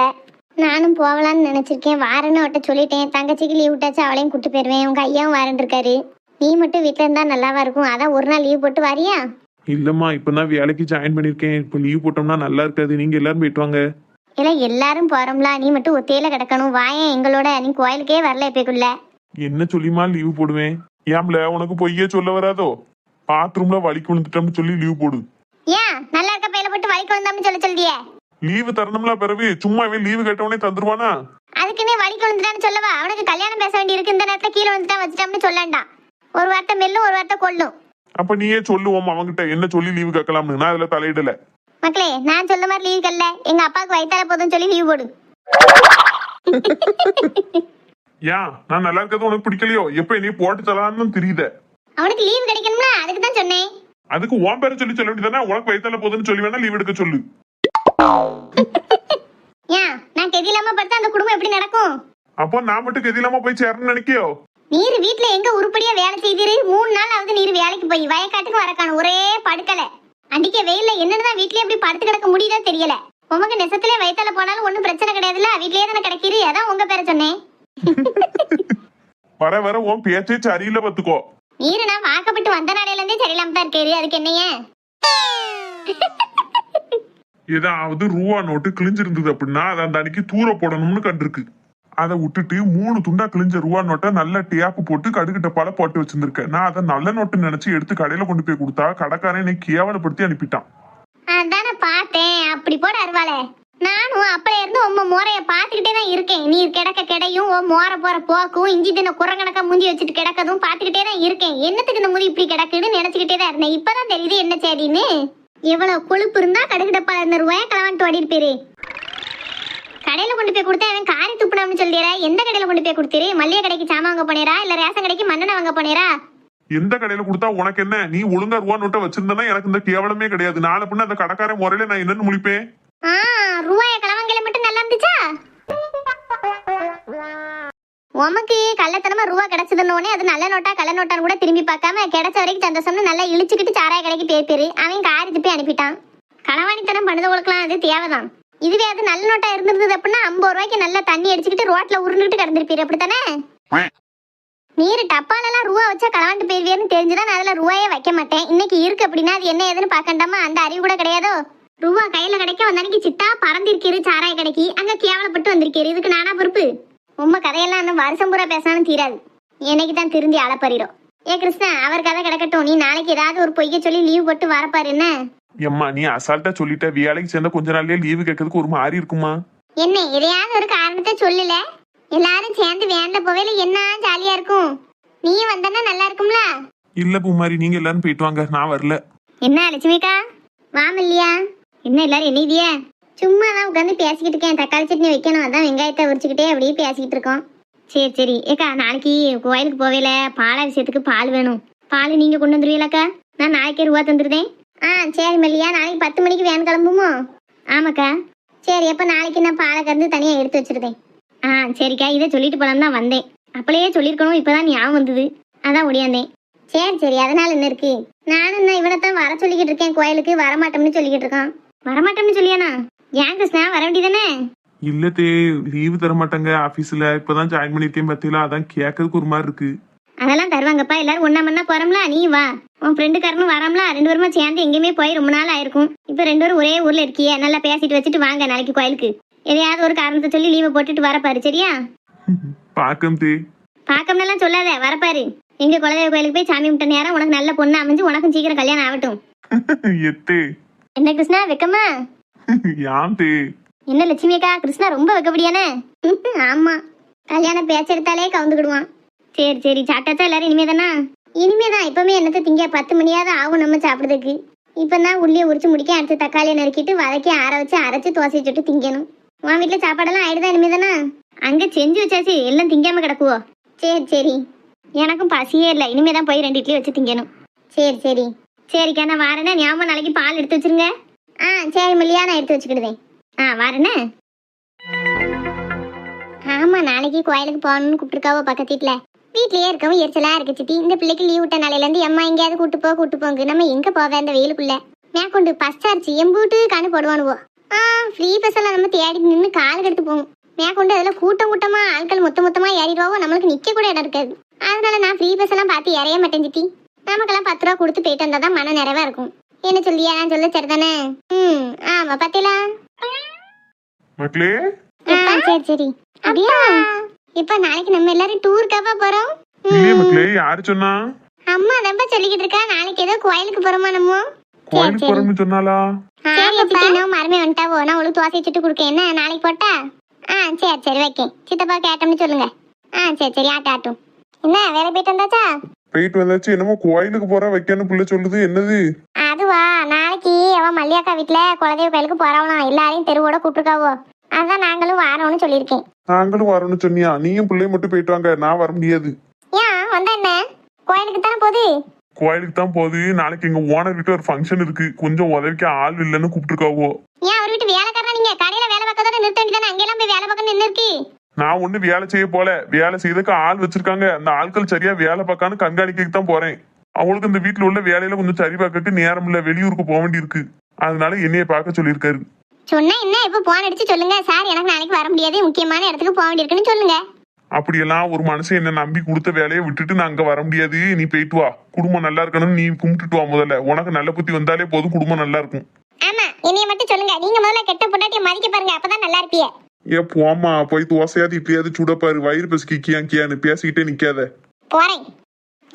நானும் போகலான்னு நினைச்சிருக்கேன். வாரன்னு அவட்ட சொல்லிட்டேன். தங்கச்சிக்கு லீவ் விட்டாச்சு, அவளையும் கூட்டு போயிருவேன். உங்க ஐயாவும் வாரன் இருக்காரு. நீ மட்டும் வீட்டுல இருந்தா நல்லாவா இருக்கும்? அதான் ஒரு நாள் லீவ் போட்டு வாரியா? இல்லம்மா, இப்பதான் வேலைக்கு ஜாயின் பண்ணிருக்கேன். இப்ப லீவ் போட்டோம்னா நல்லா இருக்காது. நீங்க எல்லாரும் போயிட்டு வாங்க. இல்ல எல்லாரும் போறோம்ல, நீ மட்டும் ஒத்தையில கிடக்கணும். வாயன் எங்களோட, நீ கோயிலுக்கே வரல இப்பக்குள்ள. என்ன சொல்லிமா லீவ் போடுவேன்? ஏம்ல உனக்கு பொய்யே சொல்ல வராதோ? பாத்ரூம்ல வலிக்கு விழுந்துட்டோம்னு சொல்லி லீவ் போடு. ஏன் நல்லா இருக்க பையில போட்டு வலிக்கு வந்தாம்னு சொல்லியே? லீவு தரணும்ல, பிறகு சும்மாவே லீவு கேட்டவனே தந்துருவானா? அதுக்குன்னே வலிக்கு விழுந்துட்டான்னு சொல்லவா? அவனுக்கு கல்யாணம் பேச வேண்டி இருக்கு, இந்த நேரத்துல கீழே வந்துட்டா வச்சுட்டான்னு சொல்லண்டாம். ஒரு வார்த்தை மெல்லும், ஒரு வார்த்தை கொள்ளும். அப்ப நீயே சொல்லுவோம் அவங்கிட்ட என்ன சொல்லி லீவு கேட்கலாம்னு. நான் அதுல தலையிடல. மக்களே, நான் சொல்ல மாதிரி லீவ் கல்ல, எங்க அப்பாவுக்கு வயித்தால போதும்னு சொல்லி லீவ் போடு. ஏன் நான் நல்லா இருக்கிறது உனக்கு பிடிக்கலையோ? எப்ப நீ போட்டு தரான்னு தெரியுத. அவனுக்கு லீவ் கிடைக்கணும்ல, அதுக்கு தான் சொன்னேன். அதுக்கு உன் பேரை சொல்லி சொல்ல வேண்டியதானே? உனக்கு வயித்தால போதுன்னு சொல்லி வேணா லீவ் எடுக்க சொல்லு. ஏன் நான் கெதி இல்லாம பார்த்தா அந்த குடும்பம் எப்படி நடக்கும்? அப்போ நான் மட்டும் கெதி இல்லாம போய் சேரணும்னு நினைக்கியோ? நீர் வீட்டுல எங்க உருப்படியா வேலை செய்தீரு? 3 நாள் ஆகுது நீர் வேலைக்கு போய். வயக்காட்டுக்கு வரக்கான ஒரே படுக்கல. அடிக்க வெயில்ல என்னதான் வீட்லயே எப்படி படுத்து கிடக்க முடியுதா தெரியல. உமக்கு நெசத்திலே வயித்தால போனாலும் ஒன்னும் பிரச்சனை கிடையாதுல்ல, வீட்லயே தானே கிடைக்கிறீ. அதான் உங்க பேரை சொன்னேன். வர வர உன் பேச்சே சரியில்லை பாத்துக்கோ. நீரு நான் வாக்கப்பட்டு வந்த நாளையில இருந்தே சரியில்லாம தான் இருக்காரு. அதுக்கு என்னையே? ஏதாவது ரூபா நோட்டு கிழிஞ்சிருந்தது அப்படின்னா அதை அந்த அன்னைக்கு தூர போடணும்னு கண்டிருக்கு. அதை விட்டுட்டு 3 துண்டா கிழிஞ்ச ரூபா நோட்டை நல்ல டேப்பு போட்டு கடுகு டப்பால போட்டு வச்சிருந்திருக்கேன். நான் அதை நல்ல நோட்டு நினைச்சு எடுத்து கடையில கொண்டு போய் கொடுத்தா கடைக்காரன் என்னை கேவலப்படுத்தி அனுப்பிட்டான். அதான பார்த்தேன், அப்படி போட அருவாளே. நானும் அப்பல இருந்து உம்ம மோரைய பாத்துக்கிட்டே தான் இருக்கேன். நீர் கிடக்க கிடையும், உன் மோர போற போக்கும், இஞ்சி தின குரங்கணக்கா மூஞ்சி வச்சுட்டு கிடக்கதும் பாத்துக்கிட்டே தான் இருக்கேன். என்னத்துக்கு இந்த முடி இப்படி கிடக்குன்னு நினைச்சுக்கிட்டே தான் இருந்தேன். இப்பதான் தெரியுது என்ன சரின்னு. எவ்வளவு கொழுப்பு இருந்தா கடுகு டப்பால இருந்த ரூபாய களவான்ட்டு ஓடிட்டு போயிரு. கடையில கொண்டு போய் கொடுத்தா அவன் காரி துப்புனாம்னு சொல்லிடுற. எந்த கடையில கொண்டு போய் கொடுத்துரு? மல்லிகை கடைக்கு சாமான் வாங்க போனேரா, இல்ல ரேஷன் கடைக்கு மண்ணெண்ணெய் வாங்க போனேரா? எந்த கடையில கொடுத்தா உனக்கு என்ன? நீ ஒழுங்கா ரூபா நோட்டை வச்சிருந்தா எனக்கு இந்த கேவலமே கிடையாது. நாளை பின்ன அந்த கடைக்காரன் முறையில நான் என்னன்னு முழிப்பேன். உமக்கு கள்ளத்தனமா ரூபா கிடைச்சதுன்னொடனே அது நல்ல நோட்டா கள்ள நோட்டான்னு கூட திரும்பி பார்க்காம கிடைச்ச வரைக்கும் சந்தோஷம்னு நல்லா இழிச்சுக்கிட்டு சாராய கடைக்கு பேரு அவன் காரி துப்பி அனுப்பிட்டான். களவாணித்தனம் பண்ணதவங்களுக்குலாம் அது தேவைதான். இதுவே அது நல்ல நோட்டா இருந்திருந்தது அப்படின்னா 50 ரூபாய்க்கு நல்லா தண்ணி அடிச்சுக்கிட்டு ரோட்ல உருண்டுட்டு கிடந்திருப்பீரு. அப்படித்தானே? நீர் டப்பாலெல்லாம் ரூபா வச்சா களவாண்டு போயிருவியன்னு தெரிஞ்சுதான் நான் அதுல ரூபாயே வைக்க மாட்டேன். இன்னைக்கு இருக்கு அப்படின்னா அது என்ன ஏதுன்னு பாக்கண்டாமா? அந்த அறிவு கூட கிடையாதோ? ரூபா கையில கிடைக்க வந்தன்னைக்கு சிட்டா பறந்திருக்கீரு சாராய கடைக்கு, அங்க கேவலப்பட்டு வந்திருக்கீரு. இதுக்கு நானா பொறுப்பு? உண்மை கதையெல்லாம் அந்த வருஷம் பூரா பேசாலும் தீராது. என்னைக்கு தான் திருந்தி அளப்பறிறோம். ஏ கிருஷ்ணா, அவர் கதை கிடக்கட்டும். நீ நாளைக்கு ஏதாவது ஒரு பொய்ய சொல்லி லீவ் போட்டு வரப்பாரு. என்ன எம்மா நீ அசால்ட்டா சொல்லிட்ட, வேலைக்கு சேர்ந்த கொஞ்ச நாள்லயே லீவு கேட்கறதுக்கு ஒரு மாதிரி இருக்குமா? என்ன எதையாவது ஒரு காரணத்தை சொல்லல. எல்லாரும் சேர்ந்து வேன்ல போவேல என்ன ஜாலியா இருக்கும். நீ வந்தனா நல்லா இருக்கும்ல? இல்ல பூமாரி, நீங்க எல்லாரும் போயிட்டு வாங்க, நான் வரல. என்ன லட்சுமிக்கா வாமல்லையா? என்ன எல்லாரும் என்னைதியா? சும்மா தான் உட்காந்து பேசிக்கிட்டு இருக்கேன். தக்காளி சட்னி வைக்கணும், அதான் வெங்காயத்தை உரிச்சுக்கிட்டே அப்படியே பேசிக்கிட்டு இருக்கோம். சரி சரி. ஏக்கா நாளைக்கு கோயிலுக்கு போவேல பாலாபிஷேகத்துக்கு பால் வேணும். பால் நீங்க கொண்டு வந்துருவீங்களாக்கா? நான் நாளைக்கே ரூபா தந்துருதேன். சரி மல்லியா, நாளைக்கு 10 மணிக்கு வேன் கிளம்புமோ? ஆமாக்கா. சரி, அப்ப நாளைக்கு நான் பாலை கறந்து தனியா எடுத்து வச்சிருந்தேன். சரிக்கா, இதை சொல்லிட்டு போலாம் தான் வந்தேன். அப்படியே சொல்லியிருக்கணும், இப்பதான் ஞாபகம் வந்தது, அதான் ஒடியாந்தேன். சரி சரி, அதனால என்ன இருக்கு? நானும் தான் இவனைத்தான் வர சொல்லிக்கிட்டு இருக்கேன் கோயிலுக்கு. வரமாட்டோம்னு சொல்லிக்கிட்டு இருக்கான். வரமாட்டோம்னு சொல்லியானா? ஏன் கிருஷ்ணா வர வேண்டியதானே? இல்ல தே, லீவு தர மாட்டாங்க ஆபீஸ்ல. இப்பதான் ஜாயின் பண்ணிருக்கேன் பத்தியில, அதான் கேட்கறதுக்கு ஒரு மாதிரி இருக்கு. அதெல்லாம் தருவாங்கப்பா. எல்லாரும் ஒன்னா மண்ணா போறோம்ல, நீ வா. உன் ஃப்ரெண்டுக்காரனும் வராமல, 2 பேருமா சேர்ந்து எங்கேயுமே போய் ரொம்ப நாள் ஆயிருக்கும். இப்ப 2 பேரும் ஒரே ஊர்ல இருக்கிய, நல்லா பேசிட்டு வச்சுட்டு வாங்க நாளைக்கு கோயிலுக்கு. எதையாவது ஒரு காரணத்தை சொல்லி லீவை போட்டுட்டு வரப்பாரு. சரியா? பாக்கம் தே. பாக்கம்னெல்லாம் சொல்லாத, வரப்பாரு. எங்க குலதெய்வ கோயிலுக்கு போய் சாமி கும்பிட்ட நேரம் உனக்கு நல்ல பொண்ணு அமைஞ்சு உனக்கும் சீக்கிரம் கல்யாணம் ஆகட்டும். எத்தே என்ன கிருஷ்ணா வெக்கமா? யாம் தே. என்ன லட்சுமி அக்கா, கிருஷ்ணா ரொம்ப வெக்கபடியானே? ஆமா, கல்யாணம் பேச்செடுத்தாலே கவுந்துக்கிடுவான். சரி சரி, சாப்பிட்டாச்சா எல்லாரும்? இனிமேதானா? இனிமேதான். இப்பவுமே என்னத்தை திங்க 10 மணியாவது ஆகும் நம்ம சாப்பிடுறதுக்கு. இப்பதான் உள்ளிய உரிச்சு முடிக்க, அடுத்து தக்காளியை நறுக்கிட்டு வதக்கி ஆற வச்சு அரைச்சு தோசை சுட்டு திங்கணும். உன் வீட்டுல சாப்பாடெல்லாம் ஆயிடுதா? இனிமேதானா? அங்க செஞ்சு வச்சாச்சு, எல்லாம் திங்காம கிடக்குவோ? சரி சரி, எனக்கும் பசியே இல்லை. இனிமேதான் போய் 2 இட்லி வச்சு திங்கணும். சரி சரி. சரிக்கா, நான் வாரேனே. ஞாபகம் நாளைக்கு பால் எடுத்து வச்சிருங்க. சரி மல்லியா, நான் எடுத்து வச்சுக்கிடுதேன். வாரேனே. ஆமா, நாளைக்கு கோயிலுக்கு போகணும்னு கூப்பிட்டுருக்காவோ பக்கத்து வீட்டுல. வீட்லயே இருக்கவும் எரிச்சலா இருக்கு சித்தி. இந்த பிள்ளைக்கு லீவ் விட்ட நாளையில இருந்து அம்மா எங்கேயாவது கூட்டு போங்க. நம்ம எங்க போவேன் இந்த வெயிலுக்குள்ள? மேற்கொண்டு பஸ்டாரிச்சு எம்பூட்டு காணு போடுவானுவோ. ஃப்ரீ பஸ் எல்லாம் நம்ம தேடி நின்று காலு கெடுத்து போகும். மேற்கொண்டு அதுல கூட்டமா ஆட்கள் மொத்தமா ஏறிடுவாவோ, நம்மளுக்கு நிக்க கூட இடம் இருக்காது. அதனால நான் ஃப்ரீ பஸ் எல்லாம் பார்த்து ஏறைய மாட்டேன் சித்தி. நமக்கெல்லாம் 10 ரூபா கொடுத்து போயிட்டு வந்தாதான் மன நிறைவா இருக்கும். என்ன சொல்லியா? நான் சொல்ல சரிதானே? ஆமா, பாத்தீங்களா மக்களே? சரி சரி. அப்படியா? இப்ப நாளைக்கு நம்ம எல்லாரும் டூருக்காவா போறோம்? இல்லையே மக்களே, யாரு சொன்னா? அம்மா தான் சொல்லிக்கிட்டு இருக்கா. நாளைக்கு ஏதோ கோயிலுக்கு போறோமா நம்ம? கோயிலுக்கு போறோம்னு சொன்னாலா? மருமே வந்துட்டாவோ, நான் உங்களுக்கு தோசை சுட்டு கொடுக்கேன். என்ன நாளைக்கு போட்டா? சரி சரி, வைக்கேன். சித்தப்பா கேட்டோம்னு சொல்லுங்க. சரி சரி, ஆட்டும். என்ன வேலை போயிட்டு வந்தாச்சா? போயிட்டு வந்தாச்சு. என்னமோ கோயிலுக்கு போற வைக்கன்னு புள்ள சொல்லுது, என்னது? அதுவா, நாளைக்கு அவன் மல்லியாக்கா வீட்டுல குலதெய்வ கோயிலுக்கு போறவளாம். எல்லாரையும் தெருவோட கூப்பிட்டுருக்காவோ. அதான் நாங்களும் வாரோம்னு சொல்லியிருக்கேன். நாங்களும் வரணும்னு சொன்னியா? நீயும் பிள்ளைய மட்டும் போயிட்டு வாங்க, நான் வர முடியாது. ஏன் வந்தா என்ன? கோயிலுக்கு தானே போகுது. கோயிலுக்கு தான் போகுது. நாளைக்கு எங்க ஓனர் வீட்டு ஒரு ஃபங்க்ஷன் இருக்கு, கொஞ்சம் உதவிக்கு ஆள் இல்லைன்னு கூப்பிட்டுருக்காவோ. ஏன் அவர் வீட்டு வேலைக்காரனா? நீங்க கடையில வேலை பார்க்கறதோட நிறுத்த வேண்டியதானே? அங்கெல்லாம் போய் வேலை பார்க்க நின்று இருக்கு. நான் ஒண்ணு வேலை செய்ய போல, வேலை செய்யறதுக்கு ஆள் வச்சிருக்காங்க. அந்த ஆட்கள் சரியா வேலை பார்க்கான்னு கண்காணிக்க தான் போறேன். அவங்களுக்கு இந்த வீட்டுல உள்ள வேலையில கொஞ்சம் சரி பார்க்கறதுக்கு நேரம் இல்ல, வெளியூருக்கு போக வேண்டி இருக்கு. அதனால என்னைய பார்க்க சொல்லியிருக்காரு. சொன்னா என்ன? இப்ப போன் அடிச்சு சொல்லுங்க, சார் எனக்கு நாளைக்கு வர முடியாது, முக்கியமான இடத்துக்கு போக வேண்டியிருக்குன்னு சொல்லுங்க. அப்படியெல்லாம் ஒரு மனுஷன் என்ன நம்பி கொடுத்த வேலையை விட்டுட்டு நான் அங்க வர முடியாது. நீ போயிட்டு வா, குடும்பம் நல்லா இருக்கணும்னு நீ கும்பிட்டுட்டு வா. முதல்ல உனக்கு நல்ல புத்தி வந்தாலே போதும், குடும்பம் நல்லா இருக்கும். ஆமா, என்னைய மட்டும் சொல்லுங்க. நீங்க முதல்ல கெட்ட பொண்டாட்டிய மதிக்க பாருங்க, அப்பதான் நல்லா இருப்பீங்க. போமா, போய் தோசையாவது இட்லியாவது சுடப்பாரு. வயிறு பசிக்கு கியான்னு பேசிக்கிட்டே நிக்காத. போறேன்.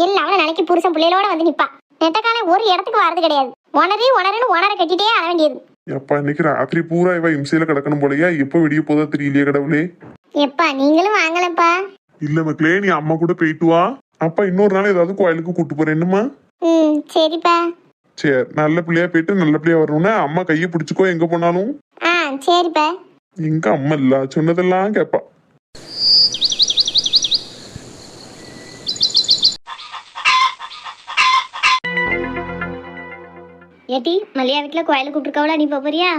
எல்லாம் நாளைக்கு புருஷன் பிள்ளைகளோட வந்து நிப்பா. நெட்டக்கால ஒரு இடத்துக்கு வரது கிடையாது. உணருன்னு உணர கட்டிட்டே ஆக வேண்டியது. எப்பா இன்னைக்கு ராத்திரி பூரா இவ இம்சையில கிடக்கணும் போலயா? எப்ப விடிய போதா தெரியலையே கடவுளே. எப்பா நீங்களும் வாங்கலப்பா. இல்ல மக்களே, நீ அம்மா கூட போயிட்டு வா. அப்பா இன்னொரு நாள் ஏதாவது கோயிலுக்கு கூட்டு போறேன். என்னமா? சரிப்பா. சரி, நல்ல பிள்ளையா போயிட்டு நல்ல பிள்ளையா வரணும்னா அம்மா கையை பிடிச்சுக்கோ எங்க போனாலும். சரிப்பா. எங்க அம்மா இல்ல சொன்னதெல்லாம் கேப்பா. ஏட்டி மல்லியா வீட்டுல கோயிலுக்கு கூப்பிட்டுருக்காவளா? நீ போறியா?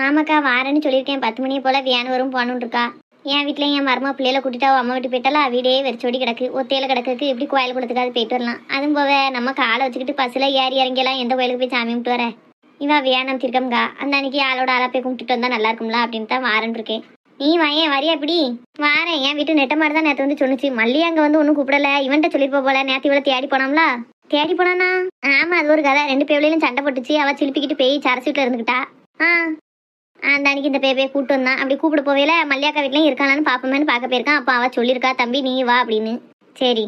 ஆமாக்கா வாரேன்னு சொல்லியிருக்கேன். 10 மணியை போல வேன் வரும் போகணுன்னு இருக்கா. என் வீட்லயும் என் மருமா பிள்ளையில கூட்டிட்டா அம்மா வீட்டு போயிட்டாலும் வீடே வெறிச்சோடி கிடக்கு. ஒத்தையில கிடக்கு இப்படி கோயில் குளத்துக்காவது போயிட்டு வரலாம். அதுவும் போக நம்ம காலை வச்சுக்கிட்டு பஸ்ஸில் ஏறி இறங்கியெல்லாம் எந்த கோயிலுக்கு போய் சாமி கும்பிட்டு வர. இவா வேணாம் திருக்கம்கா, அந்த அன்னைக்கு ஆளோட ஆளா போய் கும்பிட்டுட்டு வந்தா நல்லா இருக்கும்ல அப்படின்னு தான் வாரன் இருக்கேன். நீ வாயேன் வரியா இப்படி வாரேன். என் வீட்டு நெட்ட மாதிரி தான் நேற்று வந்து சொன்னிச்சு. மல்லி அங்கே வந்து ஒன்றும் கூப்பிடல. இவன்ட்ட சொல்லிட்டு போல நேற்று இவ்வளோ தேடி போனோம்ல. தேடி போனானா? ஆமா, அது ஒரு கதை. 2 பேர்லையும் சண்டை போட்டுச்சு. அவள் சிலிப்பிக்கிட்டு போய் சரசு வீட்டில் இருந்துக்கிட்டா. அந்த அன்னைக்கு இந்த பேபையை கூப்பிட்டு வந்தான். அப்படி கூப்பிட போவேல மல்லியாக்கா வீட்லையும் இருக்கானான்னு பார்ப்போமேன்னு பார்க்க போயிருக்கான். அப்போ அவள் சொல்லியிருக்கா, தம்பி நீ வா அப்படின்னு. சரி,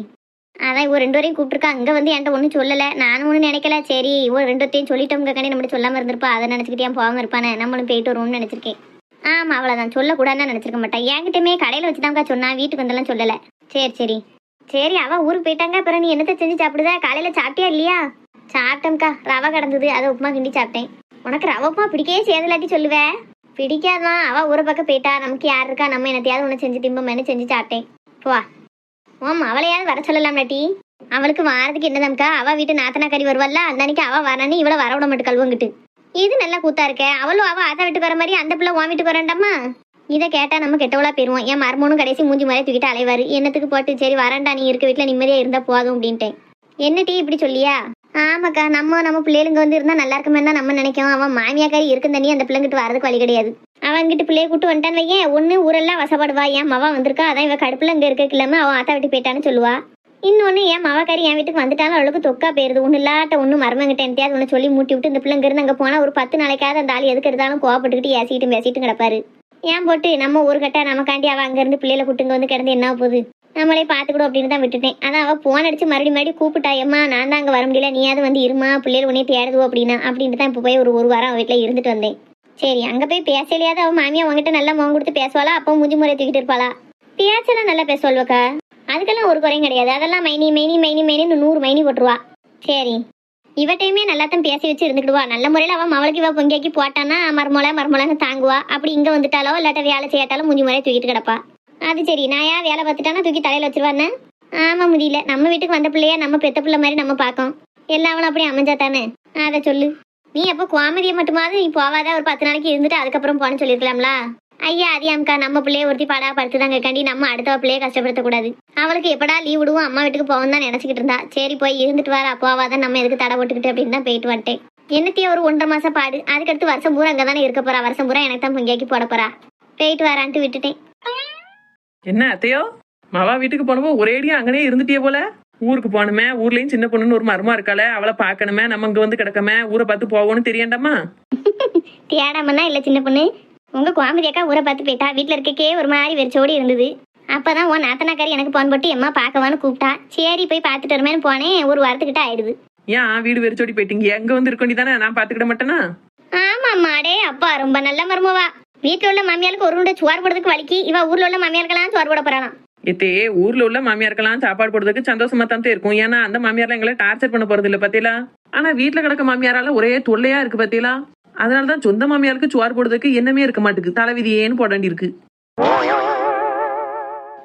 அதான் இவ 2 வரையும் கூப்பிட்டுருக்கா. அங்கே வந்து என்கிட்ட ஒன்றும் சொல்லலை. நானும் ஒன்றும் நினைக்கல. சரி இவ 2 சொல்லிட்டோங்க கண்டி நம்மகிட்ட சொல்லாமல் இருந்திருப்பா. அதை நினச்சிக்கிட்டே போகாமல் இருப்பானே, நம்மளும் போயிட்டு வருவோம்னு நினச்சிருக்கேன். ஆமாம், அவ்வளோதான். சொல்லக்கூடாதுன்னு நினச்சிருக்க மாட்டேன். என்கிட்டமே கடையில் வச்சு தான்க்கா சொன்னா, வீட்டுக்கு வந்தெல்லாம் சொல்லலை. சரி சரி அவள் ஊருக்கு போயிட்டாங்க. அப்புறம் நீ என்னத்தை செஞ்சு சாப்பிடுதா? காலையில் சாப்பிட்டியா இல்லையா? சாப்பிட்டேம்க்கா, ரவை கிடந்தது, அதை உப்புமா கிண்டி சாப்பிட்டேன். உனக்கு ரவை உப்புமா பிடிக்கவே செய்யலாட்டி சொல்லுவேன். பிடிக்காதான். அவள் ஊரை பக்கம் போயிட்டா, நமக்கு யார் இருக்கா? நம்ம என்னத்தையாவது ஒன்று செஞ்சு திம்பமேனு செஞ்சு சாப்பிட்டேன். போவா அவளையாவது வர சொல்லலாம்லாட்டி. அவளுக்கு வாரத்துக்கு என்னதாம்க்கா? அவள் வீட்டு நாத்தனா கறி வருவாள்ல, அந்த அன்னைக்கு அவள் வரானு இவளை வர விட மாட்டு கல்வங்கிட்டு. இது நல்லா கூத்தா இருக்க. அவளும் அவள் ஆத்தா வீட்டுக்கு வர மாதிரி அந்த பிள்ளை உன் வீட்டுக்கு வரண்டாமா? இதை கேட்டா நம்ம கெட்டவளா போயிருவோம். என் மருமனும் கடைசி மூஞ்சி மாதிரியே தூக்கிட்டு அலைவாரு. என்னத்துக்கு போட்டு சரி வரண்டா, நீ இருக்க வீட்டில் நிம்மதியா இருந்தா போதும் அப்படின்ட்டேன். என்ன டீ இப்படி சொல்லியா? ஆமாக்கா, நம்ம பிள்ளைங்க வந்து இருந்தா நல்லா இருக்குமே தான் நம்ம நினைக்கும். அவன் மாமியாக்காரி இருக்கும் தண்ணி அந்த பிள்ளைங்கிட்டு வரதுக்கு வழி கிடையாது. அவன்கிட்ட பிள்ளைய கூட்டு வந்துட்டான்னு வையன், ஒன்று ஊரெல்லாம் வசப்படுவா. என் மவா வந்திருக்கா, அதான் இவ கடுப்புல இங்கே இருக்க இல்லாம அவன் ஆத்தா வீட்டு போயிட்டான்னு சொல்லுவா. இன்னொன்று என் மவக்காரி என் வீட்டுக்கு வந்துட்டாலும் அவளுக்கு தொக்கா போயிருது. ஒன்றும் இல்லாட்ட ஒன்று மருமங்கிட்ட என்னத்தையாவது ஒன்று சொல்லி மூட்டி விட்டு இந்த பிள்ளைங்க இருந்து அங்கே போனால் ஒரு 10 நாளைக்காவது அந்த ஆள் எதுக்கு எடுத்தாலும் கோவப்பட்டுக்கிட்டு ஏசிக்கிட்டு பேசிட்டு கிடப்பாரு. ஏன் போட்டு நம்ம ஒரு கட்டா நமக்காண்டி அவள் அங்கேருந்து பிள்ளைகளை கூட்டுங்க வந்து கிடந்து என்ன போகுது, நம்மளே பார்த்துக்கிடும் அப்படின்னு தான் விட்டுட்டேன். அதான் அவள் போன் அடிச்சு மறுபடியும் கூப்பிட்டா, ஏம்மா நான் தான் அங்கே வர முடியல, நீயாவது வந்து இருமா, பிள்ளைகள் உடனே தேடுவோம் அப்படின்ட்டு தான் இப்போ போய் ஒரு வாரம் அவள் வீட்டில் இருந்துட்டு வந்தேன். சரி, அங்கே போய் பேசலையாவது அவள் மாமியா உங்ககிட்ட நல்லா முகம் கொடுத்து பேசுவாளா? அப்போ மூஞ்சி முறை தூக்கிட்டு இருப்பாளா? பேச்செல்லாம் நல்லா பேசுவாள்வக்கா, அதுக்கெல்லாம் ஒரு குறையும் கிடையாது. அதெல்லாம் மைனி 100 மைனி போட்டுருவா. சரி, இவட்டையுமே நல்லாத்தான் பேசி வச்சு இருந்துக்கிடுவா. நல்ல முறையில் அவள் மவளுக்கு இவள் பொங்கியாக்கி போட்டான்னா மருமொழன்னு தாங்குவா. அப்படி இங்கே வந்துட்டாலோ இல்லாட்ட வேலை செய்யாட்டாலும் மூஞ்சி முறையை தூக்கிட்டு கிடப்பா. அது சரி, நான் ஏன் வேலை பார்த்துட்டானா தூக்கி தலையில் வச்சிருவானே? ஆமாம், முடியல. நம்ம வீட்டுக்கு வந்த பிள்ளையா நம்ம பெத்த பிள்ளை மாதிரி நம்ம பார்க்கோம். எல்லாவளும் அப்படி அமைஞ்சா தானே? அதை சொல்லு. நீ அப்போ கோமதியை மட்டுமாவது நீ போவாத, ஒரு 10 நாளைக்கு இருந்துட்டு அதுக்கப்புறம் போன்னு சொல்லியிருக்கலாம்ல. ஐயா அதியாம்க்கா, நம்ம பிள்ளைய ஒருத்தி பாடா படுத்துதாங்க கண்டி நம்ம அடுத்த பிள்ளைய கஷ்டப்படுத்தக்கூடாது. அவளுக்கு எப்படா லீவ் விடுவோம் அம்மா வீட்டுக்கு போவோம் தான் நினச்சிக்கிட்டு இருந்தா. சரி போய் இருந்துட்டு வர, அப்போவாதான் நம்ம எதுக்கு தடை போட்டுக்கிட்டு அப்படின்னு தான் போயிட்டு வந்துட்டேன். என்னத்தையே ஒரு 1.5 மாசம் பாடு. அதுக்கடுத்து வருஷம் பூரா அங்கே தானே இருக்க போறா. வருஷம் பூரா எனக்கு தான் பொங்கியாக்கி போட போறா. போயிட்டு வரான்ட்டு விட்டுட்டேன். என்ன அத்தையோ, மவா வீட்டுக்கு போனப்போ ஒரேடியா அங்கனே இருந்துட்டே போல. ஊருக்கு போகணுமே, ஊர்லயும் சின்ன பொண்ணுன்னு ஒரு மருமா இருக்காளே, அவளை பார்க்கணுமே, நம்ம இங்க வந்து கிடக்கமே, ஊரை பார்த்து போவோன்னு தெரியண்டாமா? தேடாமன்னா இல்லை சின்ன பொண்ணு, உங்க கோமதி அக்கா ஊரை பார்த்து போயிட்டா. வீட்டில் இருக்கே ஒரு மாதிரி வெறிச்சோடி இருந்தது. அப்பதான் உன் நாத்தனாக்காரி எனக்கு போன் போட்டு எம்மா பார்க்கவான்னு கூப்பிட்டா. சரி போய் பார்த்துட்டு வருமேன்னு போனேன். ஒரு வாரத்துக்கிட்ட ஆயிடுது. ஏன் வீடு வெறிச்சோடி போயிட்டீங்க? எங்க வந்து இருக்கோண்டி தானே, நான் பாத்துக்கிட மாட்டேனா? ஆமாம்மா, டே அப்பா ரொம்ப நல்ல மருமவா. வீட்டில் உள்ள மாமியாருக்கு ஒரு உண்டை சோறு போடுறதுக்கு வலிக்கு, இவ ஊர்ல உள்ள மாமியாருக்கெல்லாம் சோறு போட போறாளாம். எத்தே, ஊர்ல உள்ள மாமியாருக்கெல்லாம் சாப்பாடு போடுறதுக்கு சந்தோஷமா தான் இருக்கும். ஏன்னா அந்த மாமியாரெல்லாம் எங்களை டார்ச்சர் பண்ண போறது இல்ல பாத்தீங்களா? ஆனா வீட்டுல கிடக்க மாமியாரால ஒரே தொல்லையா இருக்கு பாத்தீங்களா? அதனாலதான் சொந்த மாமியாருக்கு சோறு போடுறதுக்கு என்னமே இருக்க மாட்டுக்கு, தலைவிதியேன்னு போடாண்டி இருக்கு.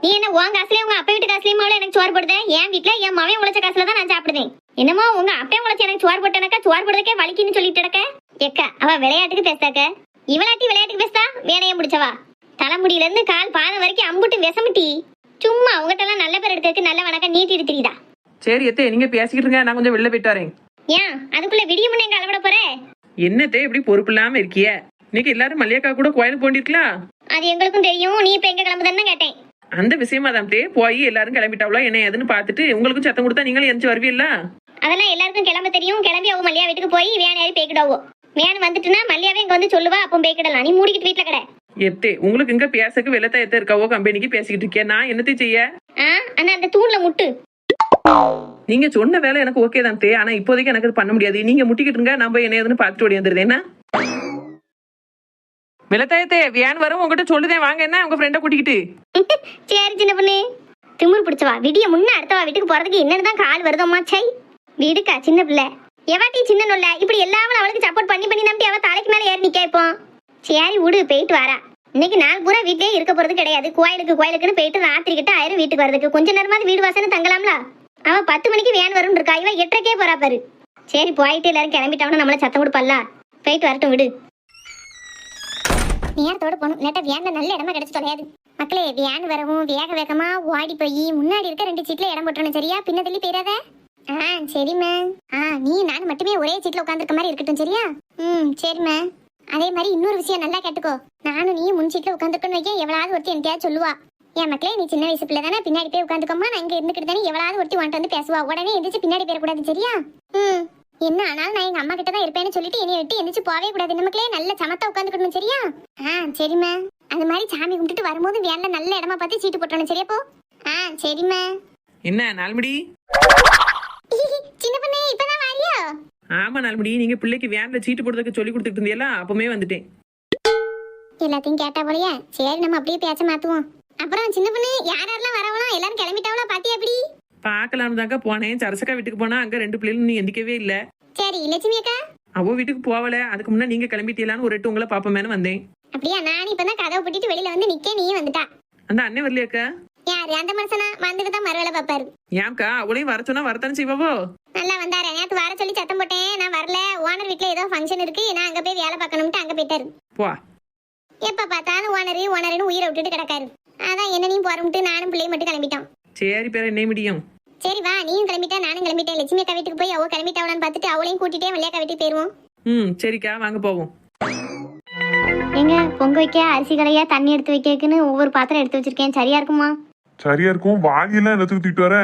நீ என்ன உன் காசுலயே உங்க அப்பா வீட்டு காசுலயும் எனக்கு சோறு போடுதேன்? என் வீட்டுல என் மவன் உழைச்ச காசுல தான் நான் சாப்பிடுதேன். என்னமோ உங்க அப்பா உழைச்ச எனக்கு சோறு போட்டனக்கா சோறு போடுறதுக்கே வலிக்குன்னு சொல்லிட்டு இருக்க. எக்கா அவ விளையாட்டுக்கு பேசாக்க, இவளாட்டி விளையாட்டுக்கு பேசா வேணைய முடிச்சவா. தலைமுடியில இருந்து கால் பாதம் வரைக்கும் அம்புட்டு விசமுட்டி. சும்மா உங்ககிட்ட எல்லாம் நல்ல பேர் எடுக்கிறதுக்கு நல்ல வணக்கம் நீட்டிட்டு தெரியுதா? சரி எத்தே, நீங்க பேசிக்கிட்டு இருங்க, நான் கொஞ்சம் வெளில போயிட்டு வரேன். ஏன் அதுக்குள்ள விடிய முன்னே எங்க அளவிட போற? என்னத்தே இப்படி பொறுப்பு இல்லாம இருக்கிய? இன்னைக்கு எல்லாரும் மல்லியக்கா கூட கோயிலுக்கு போண்டிருக்கலாம். அது எங்களுக்கும் தெரியும். நீ இப்ப எங்க கிளம்புதான்னு கேட்டேன். அந்த விஷயமா தான் போய் எல்லாரும் கிளம்பிட்டாவளோ என்ன ஏதுன்னு பார்த்துட்டு உங்களுக்கும் சத்தம் கொடுத்தா நீங்களும் எந்திச்சு வருவீல்ல? அதெல்லாம் எல்லாருக்கும் கிளம்ப தெரியும். கிளம்பி அவ மல்லியா வீட்டுக்கு போய் வேன் ஏறி போய்க்கிடாவோ. வேன் வந்துட்டுனா மல்லியாவே இங்க வந்து சொல்லுவா, அப்போ போய்க்கிடலாம். நீ மூடிக்கிட்டு வீட்டுல கடை. எத்தே, உங்களுக்கு இங்க பேசக்கு வெள்ளத்த எத்த இருக்காவோ கம்பெனிக்கு பேசிக்கிட்டு இருக்கேன். நான் என்னத்தை செய்ய? ஆனா அந்த தூண்ல முட்டு. நீங்க சொன்ன வேலை எனக்கு ஓகே தான் தே, ஆனா இப்போதைக்கு எனக்கு அது பண்ண முடியாது. நீங்க முட்டிக்கிட்டு இருங்க, நான் போய் என்ன ஏதுன்னு பார்த்துட்டு ஓடி வந்துருது. என்ன வெள்ளத்தாயத்தே, வேன் வரும் உங்ககிட்ட சொல்லுதேன் வாங்க. என்ன உங்க ஃப்ரெண்டை கூட்டிக்கிட்டு? சரி சின்ன பொண்ணு, திமிரு பிடிச்சவா. விடிய முன்ன அடுத்தவா வீட்டுக்கு போறதுக்கு என்னன்னு தான் கால் வருதோமா? சை விடுக்கா சின்ன பிள்ளை. எவாட்டி சின்ன நொல்ல இப்படி எல்லாரும் அவளுக்கு சப்போர்ட் பண்ணி நம்பி அவ தலைக்கு மேல ஏறி நிக்க இப்போ. சரி விடு, போயிட்டு வரா. இன்னைக்கு நாள் பூரா வீட்லயே இருக்க போறது கிடையாது. கோயிலுக்குன்னு போயிட்டு ராத்திரி கிட்ட ஆயிரம் வீட்டுக்கு வரதுக்கு. கொஞ்ச நேரமாவது வீடு வாசனை தங்கலாம்ல. அவ 10 மணிக்கு வேன் வரும் இருக்கா, இவ 8:30க்கே போறா பாரு. சரி போயிட்டு எல்லாரும் கிளம்பிட்டவன நம்மள சத்தம் கொடுப்பல்ல. போயிட்டு வரட்டும் விடு. நேரத்தோட போகணும், இல்லாட்ட வேன்ல நல்ல இடமா கிடைச்சு தொலையாது. மக்களே வேன் வரவும் வேக வேகமா ஓடி போய் முன்னாடி இருக்க 2 சீட்ல இடம் போட்டுறணும் சரியா? பின்ன தள்ளி போயிடாத. சரிம்மா. நீ நான் மட்டுமே ஒரே சீட்ல உட்காந்துருக்க மாதிரி இருக்கட்டும் சரியா? சரிம்மா. அதே மாதிரி இன்னொரு விஷயம் நல்லா கேட்டுக்கோ. நானும் நீ முன் சீட்ல உட்காந்துருக்கணும் வைக்க எவ்வளவு ஒருத்தி என்கிட்ட சொல்லுவா. என் மக்களே நீ சின்ன வயசு பிள்ளை தானே, பின்னாடி போய் உட்காந்துக்கோமா, நான் இங்க இருந்துக்கிட்டு தானே எவ்வளவு ஒருத்தி உன்ட்டு வந்து பேசுவா. உடனே எந்திரிச்சு பின்னாடி போயிடக்கூடாது சரியா? என்ன ஆனாலும் நான் எங்க அம்மா கிட்ட தான் இருப்பேன்னு சொல்லிட்டு என்னைய விட்டு எந்திரிச்சு போவே கூடாது. நமக்குள்ளே நல்ல சமத்தா உட்காந்துக்கணும் சரியா? சரிம்மா. அது மாதிரி சாமி கும்பிட்டுட்டு வரும்போது வேன்ல நல்ல இடமா பார்த்து சீட்டு போட்டணும் சரியா? போ. சரிம்மா. என்ன நாள்முடி? சின்ன பொண்ணு இப்பதான் வாரியா? ஆமா நாள்முடி, நீங்க பிள்ளைக்கு வேன்ல சீட்டு போடுறதுக்கு சொல்லி கொடுத்துட்டு இருந்தீங்களா, அப்பவே வந்துட்டேன். எல்லாத்தையும் கேட்டா போலயே. சரி நம்ம அப்படியே பேச்ச மாத்துவோம். அப்புறம் சின்ன பொண்ணு யாரெல்லாம் வரவலாம் எல்லாரும் கிளம்பிட்டாவளா? பாத்தியா எப்படி? பாக்கலாம் தாங்க போனேன். சரசக்கா வீட்டுக்கு போனா அங்க 2 பிள்ளைகளும் நீ எந்திக்கவே இல்ல. சரி லட்சுமி அக்கா? அவ வீட்டுக்கு போவல. அதுக்கு முன்னாடி நீங்க கிளம்பிட்டீங்களான்னு ஒரு எட்டு உங்களை பாப்பமேனு வந்தேன். அப்படியா? நான் இப்பதான் கதவை பூட்டிட்டு வெளியில வந்து நிக்க, நீயும் வந்துட்டா. அந்த அண்ணன் வரலையாக்கா? யாரு அந்த மனுஷனா? வந்துட்டு தான் மறுவேளை பாப்பாரு. ஏன்க்கா அவளையும் வர சொன்னா வரத்தானே செய்வாவோ? நல்லா வந்தாரு. நேத்து வர சொல்லி சத்தம் போட்டேன், நான் வரல. ஓனர் வீட்டுல ஏதோ ஃபங்க்ஷன் இருக்கு, நான் அங்க போய் வேலை பார்க்கணும்ட்டு அங்க போயிட்டாரு. போ. எப்ப பார்த்தாலும் ஓனருன்னு உயிரை விட்டுட்டு கிடக்காரு. அதான் என்னனையும் போறோம்ட்டு நானும் பிள்ளையும் மட்டும் கிளம்பிட்டோம். சரி பேர என்ன முடியும்? சரி வா, நீயும் கிளம்பிட்டா நானும் கிளம்பிட்டேன். லட்சுமி அக்கா வீட்டுக்கு போய் அவ கிளம்பிட்டாவளான்னு பார்த்துட்டு அவளையும் கூட்டிட்டே மல்லியாக்கா வீட்டுக்கு போயிருவோம். சரிக்கா வாங்க போவோம். எங்க பொங்க வைக்க அரிசி கலையா தண்ணி எடுத்து வைக்கக்குன்னு ஒவ்வொரு பாத்திரம் எடுத்து வச்சிருக்கேன். சரியா இருக்குமா? சரியா இருக்கும். வாளியெல்லாம் என்னத்துக்கு தூக்கிட்டு வர?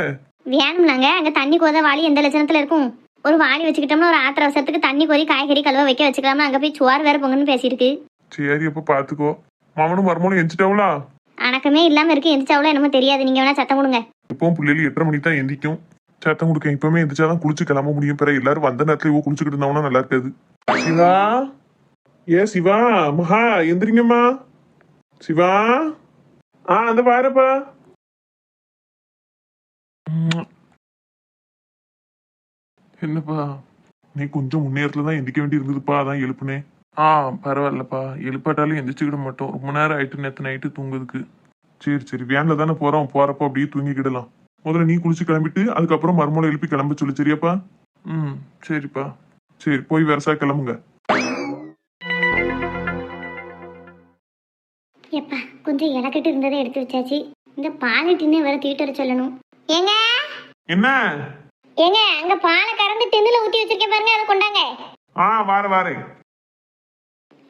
வேணும்னாங்க அங்க தண்ணி கோத வாளி எந்த லட்சணத்துல இருக்கும்? ஒரு வாளி வச்சுக்கிட்டோம்னா ஒரு ஆத்திர அவசரத்துக்கு தண்ணி கோரி காய்கறி கழுவ வைக்க வச்சுக்கலாம்னா அங்க போய் சுவார் வேற பொங்கன்னு பேசியிருக்கு. சரி அப்ப பாத்துக்கோ. மாமனும் மருமனும் எந்திச்சிட்டாவளா? அணக்கமே இல்லாம இருக்கு. எந்திரிச்சாவளோ என்னமோ தெரியாது. நீங்க வேணா சத்தம் கொடுங்க. இப்பவும் பிள்ளைகள் 8:30 மணிக்கு தான் எந்திக்கும். சத்தம் கொடுக்க இப்பவுமே எந்திரிச்சாதான் குளிச்சு கிளம்ப முடியும். பிற எல்லாரும் வந்த நேரத்துல இவ குளிச்சுக்கிட்டு இருந்தாங்கன்னா நல்லா இருக்காது. சிவா, சிவா மகா எந்திரிங்கம்மா. சிவா, அந்த பாருப்பா. என்னப்பா நீ கொஞ்சம் முன்னேறத்துலதான் எந்திக்க வேண்டி இருந்ததுப்பா, அதான் எழுப்புனேன். பரவாயில்லப்பா, எழுப்பாட்டாலும் எந்திரிச்சுக்கிட மாட்டோம். ரொம்ப நேரம் ஆயிட்டு நேற்று நைட்டு தூங்குறதுக்கு. சரி வேன்ல தானே போறோம், போறப்போ அப்படியே தூங்கிக்கிடலாம். முதல்ல நீ குளிச்சு கிளம்பிட்டு அதுக்கப்புறம் மறுமூளை எழுப்பி கிளம்ப சொல்லு சரியாப்பா? சரிப்பா. சரி போய் வரசா கிளம்புங்க. எப்பா கொஞ்சம் இலக்கிட்டு இருந்ததை எடுத்து வச்சாச்சு. இந்த பாலை டின்னு வேற தீட்டு வர சொல்லணும். ஏங்க என்ன? ஏங்க அங்க பாலை கறந்து டின்னுல ஊத்தி வச்சிருக்கேன் பாருங்க, அதை கொண்டாங்க. வாரேன்.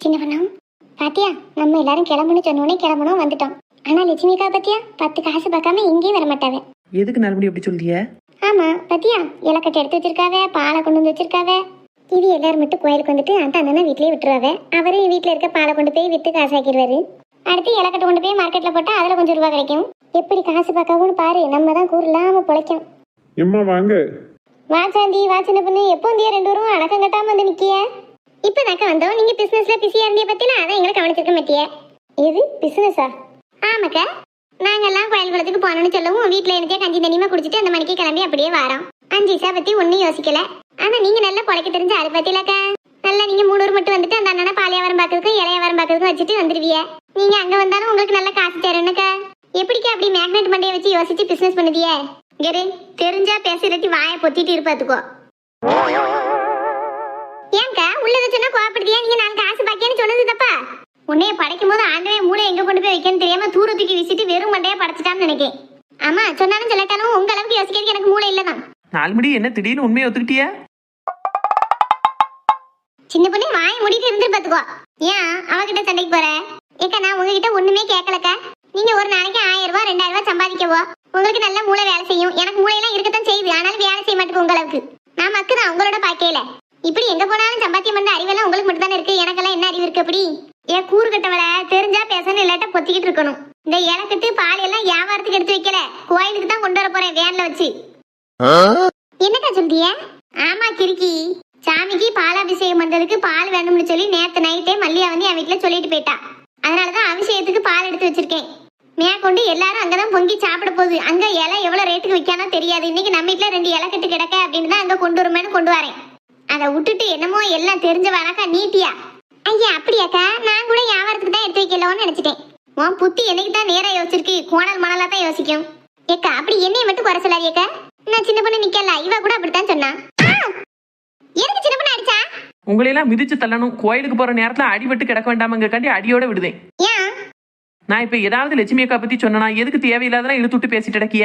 சின்ன பண்ணம் பாத்தியா, நம்ம எல்லாரும் கிளம்பணும் சொன்னோடனே கிளம்பணும் வந்துட்டோம். ஆனா லட்சுமிக்கா பத்தியா 10 காசு பார்க்காம இங்கேயும் வர மாட்டாவே. எதுக்கு நாள்முடி அப்படி சொல்லிய? ஆமா பத்தியா, இலக்கட்டை எடுத்து வச்சிருக்காவே, பாலை கொண்டு வந்து வச்சிருக்காவே. இது எல்லாரும் மட்டும் கோயிலுக்கு வந்துட்டு அந்த அண்ணனை வீட்லயே விட்டுருவாவே. அவரே வீட்டுல இருக்க பாலை கொண்டு போய் வித்து காசாக்கிடுவாரு. அடுத்து இலக்கட்டை கொண்டு போய் மார்க்கெட்ல போட்டா அதுல கொஞ்சம் ரூபா கிடைக்கும். எப்படி காசு பார்க்கவும் பாரு, நம்ம தான் கூறு இல்லாம பொழைக்கும். எம்மா வாங்க. வா சாந்தி, வா சின்ன பொண்ணு. எப்போ இந்தியா 2 பேரும் அடக்கம் கட்டாம வந்து நிக்கிய? இப்ப நக்க வந்தோம். நீங்க பிசினஸ்ல பிஸியா இருந்தே பத்தினா அதான் எங்களை கவனிச்சிருக்க மாட்டிய. எது பிசினஸா? ஆமாக்கா, நாங்கெல்லாம் கோயில் குளத்துக்கு போனோம்னு சொல்லவும் வீட்டுல எனக்கே கஞ்சி தண்ணியமா குடிச்சிட்டு அந்த மணிக்கு கிளம்பி அப்படியே வரோம். 5 பைசா பத்தி ஒன்னும் யோசிக்கல. ஆனா நீங்க நல்லா பொழைக்க தெரிஞ்ச அதை பத்திலக்கா. நல்லா நீங்க 3 ஊர் மட்டும் வந்துட்டு அந்த அண்ணனை பாலியாவரம் பாக்கிறதுக்கும் இலையாவரம் பாக்கிறதுக்கும் வச்சுட்டு வந்துருவிய. நீங்க அங்க வந்தாலும் உங்களுக்கு நல்ல காசு தரணுக்கா. எப்படிக்கா அப்படி மேக்னெட் மண்டையை வச்சு யோசிச்சு பிசினஸ் பண்ணுதிய? கெரு தெரிஞ்சா பேசிட்டு வாயை பொத்திட்டு இருப்பாத்துக்கோ. ஏன்க்கா உள்ளத சொன்னா கோவப்படுதியா? நீங்க 4 காசு பாக்கியான்னு சொன்னது தப்பா? உன்னைய படைக்கும் போது ஆண்டவே மூளை எங்க கொண்டு போய் வைக்கன்னு தெரியாம தூரத்துக்கு வீசிட்டு வெறும் மண்டையா படைச்சிட்டான்னு நினைக்கேன். ஆமா சொன்னாலும் சொல்லட்டாலும் உங்க அளவுக்கு யோசிக்கிறதுக்கு எனக்கு மூளை இல்லதான். நாள்முடி என்ன திடீர்னு உண்மையை ஒத்துக்கிட்டியா? சின்ன பொண்ணு வாயை மூடிட்டு இருந்து பாத்துக்கோ. ஏன் அவகிட்ட சண்டைக்கு போற? ஏக்கா நான் உங்ககிட்ட ஒண்ணுமே கேட்கலக்கா. நீங்க ஒரு நாளைக்கு 1000 ரூபாய் 2000 ரூபாய் சம்பாதிக்கவோ உங்களுக்கு நல்ல மூளை வேலை செய்யும். எனக்கு மூளையெல்லாம் இருக்கத்தான் செய்யுது, ஆனாலும் வேலை செய்ய மாட்டேங்குது உங்க அளவுக்கு. நான் மக்குதான் உங்களோட பாக்கையில. இப்படி எங்க போனாலும் சம்பாத்தியம் பண்ண அறிவெல்லாம் உங்களுக்கு மட்டும் தானே இருக்கு, எனக்கெல்லாம் என்ன அறிவு இருக்கு? அப்படி ஏன் கூறு கட்டவளை தெரிஞ்சா பேசணும், இல்லாட்ட பொத்திக்கிட்டு இருக்கணும். இந்த இலக்கட்டு பால் எல்லாம் வியாபாரத்துக்கு எடுத்து வைக்கல, கோயிலுக்கு தான் கொண்டு வர போறேன் வேன்ல வச்சு. என்னக்கா சொல்றிய? ஆமா கிறுக்கி, சாமிக்கு பாலாபிஷேகம் பண்றதுக்கு பால் வேணும்னு சொல்லி நேத்து நைட்டே மல்லியா வந்து என் வீட்டுல சொல்லிட்டு போயிட்டா. அதனாலதான் அபிஷேகத்துக்கு பால் எடுத்து வச்சிருக்கேன். மேற்கொண்டு எல்லாரும் அங்கதான் பொங்கி சாப்பிட போகுது. அங்க இலை எவ்வளவு ரேட்டுக்கு விற்கானோ தெரியாது. இன்னைக்கு நம்ம வீட்டுல 2 இலக்கட்டு கிடக்க அப்படின்னு தான் அங்க கொண்டு வருமேனு கொண்டு வரேன். அதை விட்டுட்டு என்னமோ எல்லாம் தெரிஞ்ச வழக்கா நீட்டியா? ஐயா அப்படியாக்கா, நான் கூட வியாபாரத்துக்கு தான் எடுத்து வைக்கலோன்னு நினைச்சிட்டேன். உன் புத்தி என்னைக்கு தான் நேரா யோசிச்சிருக்கு, கோணல் மணலா தான் யோசிக்கும். ஏக்கா அப்படி என்னைய மட்டும் குறை சொல்லாதியக்கா. நான் சின்ன பொண்ணு நிக்கல, இவ கூட அப்படித்தான் சொன்னா. எனக்கு சின்ன பொண்ணு அடிச்சா? உங்களையெல்லாம் மிதிச்சு தள்ளணும். கோயிலுக்கு போற நேரத்துல அடிபட்டு கிடக்க வேண்டாமங்க காண்டி அடியோட விடுதேன். ஏன் நான் இப்ப ஏதாவது லட்சுமி அக்கா பத்தி சொன்னா எதுக்கு தேவையில்லாதான் இழுத்துட்டு பேசிட்டு கிடக்கிய?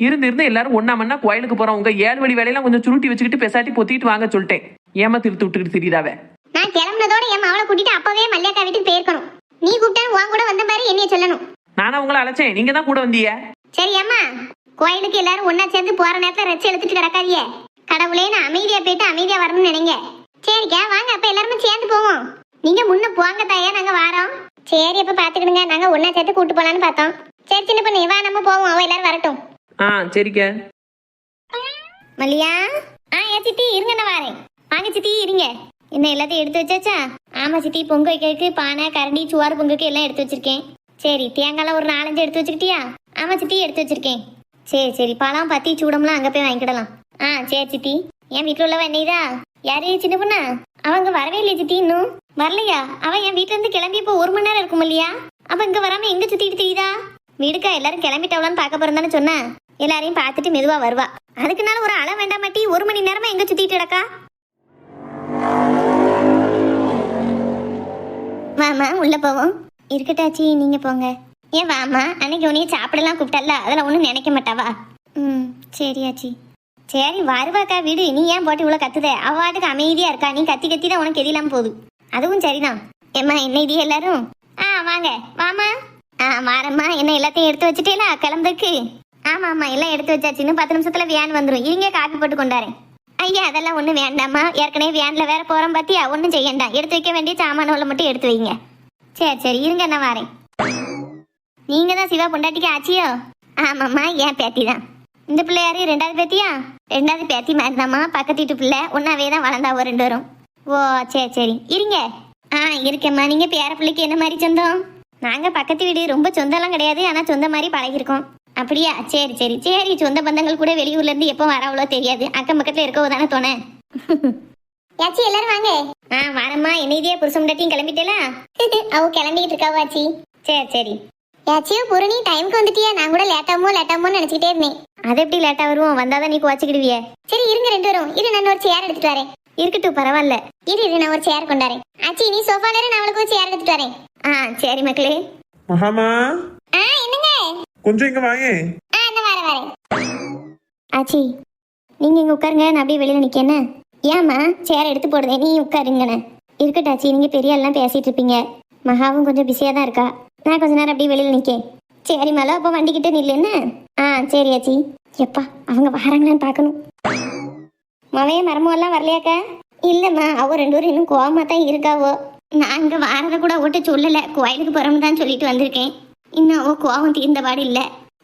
இருந்து எல்லாரும் ஒண்ணா மண்ணா கோயிலுக்கு போறோம். உங்க 7 வழி வேலையெல்லாம் கொஞ்சம் சுருட்டி வச்சுக்கிட்டு பெசாட்டி பொத்திட்டு வாங்க சொல்லிட்டேன். ஏமா திருத்து விட்டுக்கிட்டு தெரியுதாவே? நான் கிளம்புனதோட என் அவளை கூட்டிட்டு அப்பவே மல்லியாக்கா வீட்டுக்கு போயிருக்கணும். நீ கூப்பிட்டாலும் உன் கூட வந்த பாரு என்னைய சொல்லணும். நானா உங்களை அழைச்சேன், நீங்க தான் கூட வந்தீங்க. சரி அம்மா, கோயிலுக்கு எல்லாரும் ஒன்னா சேர்ந்து போற நேரத்துல ரெச்சி எடுத்துட்டு கிடக்காதியே. கடவுளே, நான் அமைதியா போயிட்டு அமைதியா வரணும்னு நினைங்க. சரிக்கா, வாங்க அப்ப எல்லாருமே சேர்ந்து போவோம். நீங்க முன்ன போங்க தாயா, நாங்க வாரோம். சரி, அப்ப பாத்துக்கிடுங்க, நாங்க ஒன்னா சேர்த்து கூட்டு போலான்னு பார்த்தோம். சரி சின்ன பண்ணி வா, நம்ம போவோம், அவ எல்லாரும் வரட்டும். சரிக்கா. மல்லியா, ஏன் சித்தி இருங்க, நான் வாரேன். வாங்க சித்தி இருங்க. என்ன எல்லாத்தையும் எடுத்து வச்சாச்சா? ஆமா சித்தி, பொங்க வைக்கிறதுக்கு பானை கரண்டி சுவாறு பொங்குக்கு எல்லாம் எடுத்து வச்சிருக்கேன். சரி, தேங்காய்லாம் ஒரு 4-5 எடுத்து வச்சுக்கிட்டியா? ஆமா சித்தி, எடுத்து வச்சிருக்கேன். சரி, பழம் பத்தி சூடம்லாம் அங்க போய் வாங்கிக்கிடலாம். சரி சித்தி. என் வீட்டுல உள்ளவ என்னைதா? யாரு சின்ன பொண்ணா? அவங்க வரவே இல்லையா சித்தி? இன்னும் வரலையா? அவன் என் வீட்டுல இருந்து கிளம்பி இப்போ 1 மணி நேரம் இருக்கும் இல்லையா? அப்ப இங்க வராம எங்க சுத்திட்டு தெரியுதா? வீடுக்கா எல்லாரும் கிளம்பிட்டவளான்னு பார்க்க போறேன்னு சொன்ன. எல்லாரையும் பார்த்துட்டு மெதுவா வருவா. அதுக்குனால ஒரு அள வேண்டாம் மாட்டி 1 மணி நேரமா எங்க சுத்திட்டு கிடக்கா? வாமா உள்ள போவோம். இருக்கட்டாச்சி, நீங்க போங்க. ஏன் வாமா, அன்னைக்கு உன்னைய சாப்பிடலாம் கூப்பிட்டல, அதெல்லாம் ஒன்றும் நினைக்க மாட்டாவா? சரியாச்சி. சரி வருவாக்கா, வீடு. நீ ஏன் போட்டு இவ்வளோ கத்துத? அவாட்டுக்கு அமைதியா இருக்கா, நீ கத்தி கத்தி தான் உனக்கு எதிலாம் போகுது. அதுவும் சரிதான். ஏம்மா என்ன இது எல்லாரும்? வாங்க வாமா. வாரம்மா. என்ன எல்லாத்தையும் எடுத்து வச்சுட்டேல கிளம்புக்கு? ஆமா எல்லாம் எடுத்து வச்சாச்சுன்னு 10 நிமிஷத்துல வேன் வந்துடும். இருங்க, காப்பி போட்டு கொண்டாரேன். ஐயா அதெல்லாம் ஒன்றும் வேண்டாமா, ஏற்கனவே வேன்ல வேற போறோம் பாத்தியா, ஒன்றும் செய்யண்டாம். எடுத்து வைக்க வேண்டிய சாமானங்களை மட்டும் எடுத்து வைங்க. சரி இருங்க, நான் வரேன். நீங்க தான் சிவா பொண்டாட்டிக்கு ஆச்சியோ? ஆமாம்மா, ஏன் பேத்தி தான். இந்த பிள்ளை யாரு? 2வது பேத்தியா? 2வது பேத்தி மாதிரி தாம்மா, பக்கத்து வீட்டு பிள்ளை. ஒன்னாவே தான் வளர்ந்தாவோ 2 பேரும். ஓ சரி இருங்க. இருக்கேம்மா. நீங்க பேர பிள்ளைக்கு என்ன மாதிரி சொந்தம்? நாங்க பக்கத்து வீடு, ரொம்ப சொந்தம்லாம் கிடையாது, ஆனா சொந்த மாதிரி பழகிருக்கோம். அப்படியா? சரி. சொந்த பந்தங்கள் கூட வெளியூர்ல இருந்து எப்போ வரவளோ தெரியாது. அக்கம் பக்கத்துல இருக்கவோ தானே தோணை. யாச்சி எல்லாரும் வாங்க. வரம்மா. என்ன இதே புருஷன் முன்னாட்டியும் கிளம்பிட்டேல? அவ கிளம்பிக்கிட்டு இருக்காவாச்சி. சரி. யாச்சியோ பூரணி, டைமுக்கு வந்துட்டியா? நான் கூட லேட்டாமோ நினைச்சிட்டே இருந்தேன். அது எப்படி லேட்டா வருவோம்? வந்தாதான் நீ குவாச்சிக்கிடுவிய. சரி இருங்க 2 பேரும். நான் ஒரு சேர் எடுத்துட்டு வரேன். இருக்கட்டும், பரவாயில்ல. இரு நான் ஒரு சேர் கொண்டாரேன். ஆச்சி நீ சோஃபால இரு, நான் அவளுக்கு ஒரு சேர் எடுத்துட்டு வரேன். சரி மக்களே. மகாமா, என்னங்க? கொஞ்சம் இங்க வாங்க. வரேன். ஆச்சி நீங்க இங்க உட்காருங்க, நான் அப்படியே வெளியில நிக்கேன்னு. ஏமா சேர் எடுத்து போடுதே, நீ உட்காருங்கண்ணே. இருக்கட்டாச்சி, நீங்க பெரிய எல்லாம் பேசிட்டு இருப்பீங்க. மகாவும் கொஞ்சம் பிஸியா தான் இருக்கா. நான் கொஞ்ச நேரம் அப்படியே வெளியில நிக்கேன். சரி மேல, அப்போ வண்டிக்கிட்ட நில்லு என்ன? சரி ஆச்சி. எப்பா அவங்க வராங்களான்னு பார்க்கணும். மவையும் மரமும் எல்லாம் வரலையாக்கா? இல்லம்மா, அவ 2 பேரும் இன்னும் கோவமா தான் இருக்காவோ. நான் இங்க வாரத கூட ஓட்ட சொல்லல, கோயிலுக்கு போறோம்னு தான் சொல்லிட்டு வந்திருக்கேன். இன்னும் அவ கோவம் தீர்ந்தபாடு இல்ல.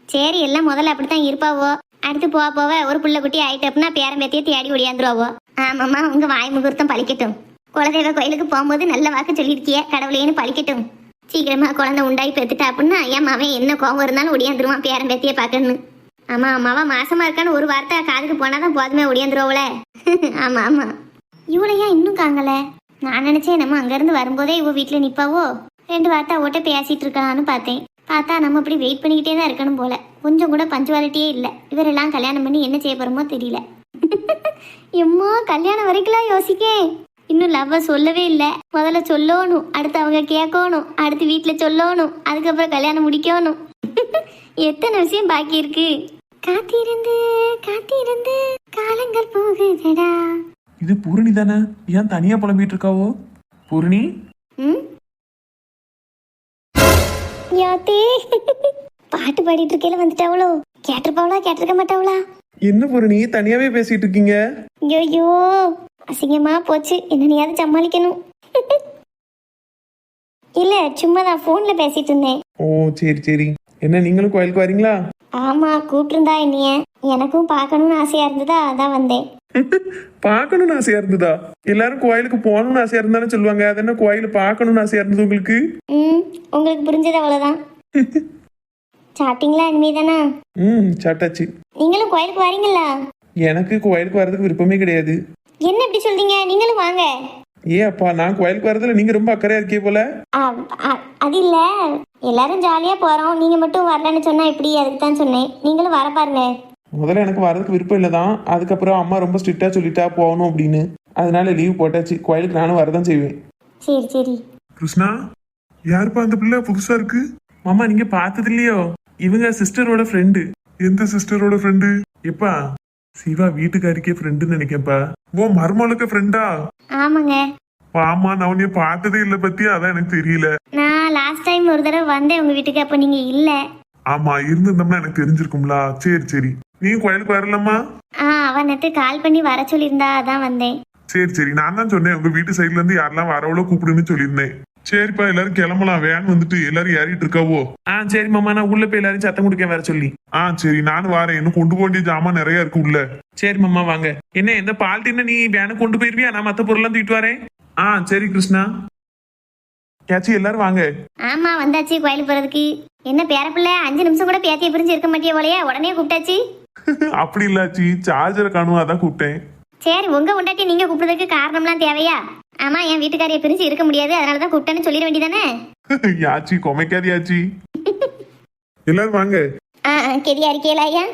சரி, எல்லாம் முதல்ல அப்படித்தான் இருப்பாவோ. அடுத்து போவ ஒரு புள்ள குட்டி ஆயிட்டு அப்படின்னா பேரம்பேத்தியே தேடி ஓடியாந்துருவாவோ. ஆமாம்மா, உங்க வாய் முகூர்த்தம் பழிக்கட்டும். குலதெய்வ கோயிலுக்கு போகும்போது நல்ல வாக்கு சொல்லியிருக்கிய, கடவுளேன்னு பழிக்கட்டும். சீக்கிரமா குழந்தை உண்டாகி பெத்துட்டா அப்படின்னா என் மாவன் என்ன கோவம் இருந்தாலும் ஒடியாந்துருவான் பேரம்பேத்தியே பார்க்கணும். ஆமா, அம்மாவா மாசமா இருக்கான்னு ஒரு வார்த்தை காதுக்கு போனாதான் போதுமே ஒடியாந்துருவோல. ஆமா. இவளையா இன்னும் காங்கல? நான் நினைச்சேன் நம்ம அங்கிருந்து வரும்போதே இவ வீட்டுல நிப்பாவோ, 2 வார்த்தை அவட்ட பேசிட்டு இருக்கலாம்னு பார்த்தேன். பார்த்தா நம்ம இப்படி வெயிட் பண்ணிக்கிட்டே தான் இருக்கணும் போல. கொஞ்சம் கூட பஞ்சுவாலிட்டியே இல்லை. இவரெல்லாம் கல்யாணம் பண்ணி என்ன செய்ய போறோமோ தெரியல. எம்மா, கல்யாணம் வரைக்கும் யோசிக்கேன். இன்னும் லவ்வ சொல்லவே இல்லை. முதல்ல சொல்லணும், அடுத்து அவங்க கேட்கணும், அடுத்து வீட்டுல சொல்லணும், அதுக்கப்புறம் கல்யாணம் முடிக்கணும். எத்தனை விஷயம் பாக்கி இருக்கு. காத்திருந்து காலங்கள் போகுதடா. இது பூரணி தானே? ஏன் தனியா புலம்பிட்டு இருக்காவோ? பூரணி, யாத்தே பாட்டு பாடிட்டு இருக்கையில வந்துட்டாவளோ? கேட்டிருப்பாவளா கேட்டிருக்க மாட்டாவளா? என்ன பூரணி தனியாவே பேசிட்டு இருக்கீங்க? ஐயோ அசிங்கமா போச்சு. என்னனையாவது சமாளிக்கணும். இல்ல, சும்மா தான் போன்ல பேசிட்டு இருந்தேன். ஓ சரி. என்ன நீங்களும் கோயிலுக்கு வரீங்களா? ஆமா, கூப்பிட்டுருந்தா என்னைய. எனக்கும் பார்க்கணும்னு ஆசையா இருந்ததா, அதான் வந்தேன். பார்க்கணும்னு ஆசையா இருந்ததா? எல்லாரும் கோயிலுக்கு போகணும்னு ஆசையா இருந்தாலும் சொல்லுவாங்க. அது என்ன கோயில பார்க்கணும்னு ஆசையா இருந்தது உங்களுக்கு? உங்களுக்கு புரிஞ்சது அவ்வளவுதான். சாப்பிட்டீங்களா? இனிமேதானா? சாப்பிட்டாச்சு. நீங்களும் கோயிலுக்கு வரீங்களா? எனக்கு கோயிலுக்கு வர்றதுக்கு விருப்பமே கிடையாது. என்ன இப்படி சொல்றீங்க? நீங்களும் வாங்க. அப்பா, நான் கோயிலுக்கு வரதுல நீங்க ரொம்ப அக்கறையா இருக்கே போல. அது இல்ல, எல்லாரும் ஜாலியா போறோம், நீங்க மட்டும் வரலன்னு சொன்னா இப்படி, அதுக்கு தான் சொன்னேன். நீங்களும் வர பாருங்க. முதல்ல எனக்கு வரதுக்கு விருப்பம் இல்லதான். அதுக்கப்புறம் அம்மா ரொம்ப ஸ்ட்ரிக்டா சொல்லிட்டா போகணும் அப்படின்னு, அதனால லீவ் போட்டாச்சு. கோயிலுக்கு நானும் வரதான் செய்வேன். சரி. கிருஷ்ணா, யாருப்பா அந்த பிள்ளை புதுசா இருக்கு? மாமா நீங்க பார்த்தது இல்லையோ, இவங்க சிஸ்டரோட ஃப்ரெண்டு. எந்த சிஸ்டரோட ஃப்ரெண்டு? எப்பா சிவா வீட்டுக்காரிக்கே ஃப்ரெண்டுன்னு நினைக்கப்பா. ஓ மருமலுக்கு ஃப்ரெண்டா? ஆமாங்க. ஆமா, நான் உன்னைய பார்த்ததே இல்ல பத்தியா, அதான் எனக்கு தெரியல. நான் லாஸ்ட் டைம் ஒரு தடவை வந்தேன் உங்க வீட்டுக்கு, அப்ப நீங்க இல்ல. ஆமா, இருந்திருந்தோம்னா எனக்கு தெரிஞ்சிருக்கும்ல. சரி சரி, நீ கோயிலுக்கு வரலம்மா? அவ நேத்து கால் பண்ணி வர சொல்லியிருந்தா, அதான் வந்தேன். சரி சரி, நான் தான் சொன்னேன் உங்க வீட்டு சைட்ல இருந்து யாரெல்லாம் வரவளோ கூப்பிடுன்னு சொல்லியிருந்தேன். சரிப்பா, எல்லாரும் கிளம்பலாம். வேன் வந்துட்டு எல்லாரும் ஏறிட்டு இருக்காவோ? சரி மாமா, நான் உள்ள போய் எல்லாரும் சத்தம் கொடுக்க வர சொல்லி. சரி, நானும் வரேன். இன்னும் கொண்டு போக வேண்டிய ஜாமான் நிறைய இருக்கு உள்ள. சரி மாமா வாங்க. என்ன இந்த பால்ட்டின்னு நீ வேனை கொண்டு போயிருவியா? நான் மத்த பொருள்லாம் தூக்கிட்டு வரேன். சரி கிருஷ்ணா. கேச்சி எல்லாரும் வாங்க. ஆமா வந்தாச்சு கோயிலுக்கு போறதுக்கு. என்ன பேரப்பிள்ளை 5 நிமிஷம் கூட பேத்தியை பிரிஞ்சு இருக்க மாட்டியே போலயே, உடனே கூப்பிட்டாச்சு. அப்படி இல்லாச்சி, சார்ஜரை காணும், அதான் கூப்பிட்டேன். சரி, உங்க உண்டாட்டி நீங்க கூப்பிடுறதுக்கு காரணம்லாம் தேவையா? ஆமா, என் வீட்டுக்காரியை பிரிஞ்சு இருக்க முடியாது, அதனாலதான் கூப்பிட்டேன்னு சொல்லிட வேண்டியதானே. யாச்சி கொமைக்காதியாச்சி. எல்லாரும் வாங்க. கெதியா இருக்கீங்களா ஐயா?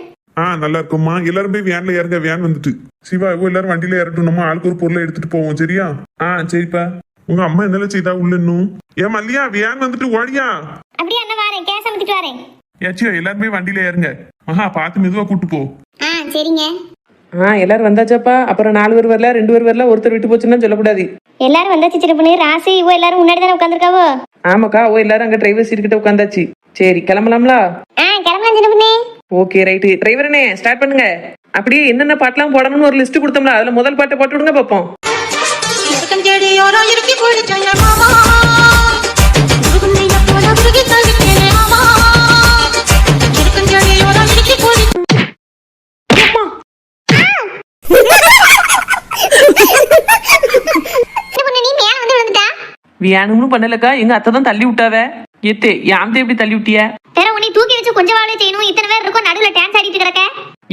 நல்லா இருக்கும்மா. எல்லாரும் போய் வேன்ல ஏறுங்க. வேன் வந்துட்டு. சிவா எல்லாரும் வண்டியில ஏறட்டும். நம்ம ஆளுக்கு ஒரு பொருளை எடுத்துட்டு போவோம். சரியா? சரிப்பா. உங்க அம்மா என்னல செய்தா உள்ள இன்னும்? ஏன் மல்லியா, வேன் வந்துட்டு ஓடியா? அப்படியே அண்ணா வரேன், கேஸ் அமுத்திட்டு வரேன். ஏச்சியா எல்லாரும் போய் வண்டியில ஏறுங்க. மகா பார்த்து மெதுவா கூட்டு போ. சரிங்க. எல்லாரும் வந்தாச்சாப்பா. அப்புறம் 4 பேர் வரல, 2 பேர் வரல, ஒருத்தர் விட்டு போச்சுன்னா சொல்லக்கூடாது. எல்லாரும் வந்தாச்சு. சின்ன பொண்ணு ராசி இவ எல்லாரும் முன்னாடி தானே உட்காந்துருக்காவோ? ஆமாக்கா, எல்லாரும் அங்க டிரைவர் சீட் கிட்ட உட்காந்தாச்சு. சரி கிளம்பலாம்ல? கிளம்பலாம் சின்ன பொண்ணு. Okay right. டிரைவரனே ஸ்டார்ட் பண்ணுங்க. அப்படியே என்னென்ன பாட்டெல்லாம் போடணும்னு ஒரு லிஸ்ட் கொடுத்தோம்ல, அதுல முதல் பாட்டை போட்டு விடுங்க பாப்போம். வியானும்னு பண்ணலக்கா, எங்க அத்தை தான் தள்ளி விட்டாவ. எத்தே யாமத்தே எப்படி தள்ளி விட்டிய? உன்னை தூக்கி வச்சு கொஞ்சம் வாழை செய்யணும். இத்தனை பேர் இருக்கும், நடுவுல டான்ஸ் ஆடிட்டு கிடக்க.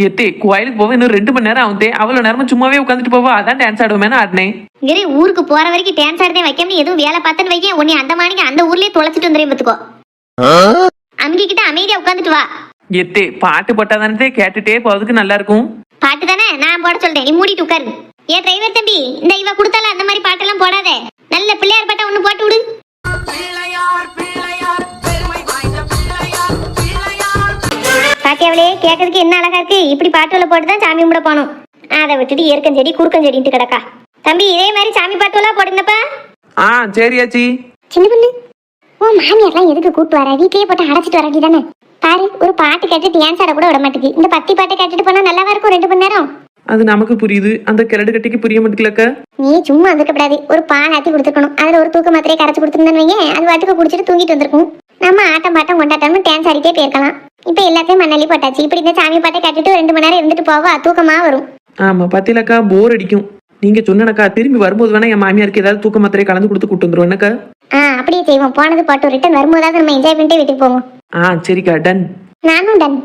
எத்தே கோயிலுக்கு போக இன்னும் 2 மணி நேரம் ஆகுதே. அவ்வளவு நேரமும் சும்மாவே உட்காந்துட்டு போவா, அதான் டான்ஸ் ஆடுவேன்னு ஆடினேன். இங்கே ஊருக்கு போற வரைக்கும் டான்ஸ் ஆடுதே வைக்காம எதுவும் வேலை பார்த்தேன்னு வைக்க, உன்னை அந்த மாணிக்கு அந்த ஊர்லயே தொலைச்சிட்டு வந்துடுறேன் பத்துக்கோ. அம்கி கிட்ட அமைதியா உட்காந்துட்டு வா. எத்தே பாட்டு போட்டாதானே கேட்டுட்டே போறதுக்கு நல்லா இருக்கும். பாட்டு தானே நான் போட சொல்றேன், நீ மூடிட்டு உட்காரு. ஏன் டிரைவர் தம்பி, இந்த இவ கொடுத்தால அந்த மாதிரி பாட்டெல்லாம் போடாத. நல்ல பிள்ளையார் பாட்டா ஒண்ணு போட்டு விடு. பாத்தியாவளே, கேட்கறதுக்கு என்ன அழகா இருக்கு. இப்படி பாட்டுல போட்டுதான் சாமி கும்பிட போனோம். அதை விட்டுட்டு ஏற்கஞ்செடி குறுக்கஞ்செடிட்டு கிடக்கா. தம்பி இதே மாதிரி சாமி பாட்டுலாம் போடுங்கப்பா. சரியாச்சி. சின்ன பொண்ணு, உன் மாமியார்லாம் எதுக்கு கூட்டு வர? வீட்லயே போட்டு அடைச்சிட்டு வரடி தானே. பாரு, ஒரு பாட்டு கேட்டு டான்ஸ் ஆட கூட விட மாட்டேங்குது. இந்த பத்தி பாட்டை கேட்டுட்டு போனா நல்லாவா இருக்கும் 2 மணி நேரம். அது நமக்கு புரியுது, அந்த கிரடு கட்டிக்கு புரிய மாட்டேங்கலக்க. நீ சும்மா வந்துக்கப்படாது. ஒரு பால் ஆத்தி கொடுத்துருக்கணும். அதுல ஒரு தூக்க மாத்திரையை கரைச்சு கொடுத்துருந்தேன்னு வைங்க, அது வாட்டுக்கு குடிச்சிட்டு தூங்கிட்டு வந்திருக்கும். நம்ம ஆட்டம் பாட்டம் கொண்டாட்டம்னு டான்ஸ் ஆடிட்டே போயிருக்கலாம். இப்ப எல்லாத்தையும் மண்ணள்ளி போட்டாச்சு. இப்படி இந்த சாமி பாட்டை கட்டிட்டு 2 மணி நேரம் இருந்துட்டு போவா, தூக்கமா வரும். ஆமா பத்திலக்கா, போர் அடிக்கும். நீங்க சொன்னக்கா, திரும்பி வரும்போது வேணா என் மாமியாருக்கு ஏதாவது தூக்க மாத்திரை கலந்து கொடுத்து கூட்டு வந்துரும் என்னக்கா? அப்படியே செய்வோம். போனது பாட்டு ரிட்டர்ன் வரும்போதாவது நம்ம என்ஜாய் பண்ணிட்டு வீட்டுக்கு போவோம். சரிக்கா, டன். நானும் டன்.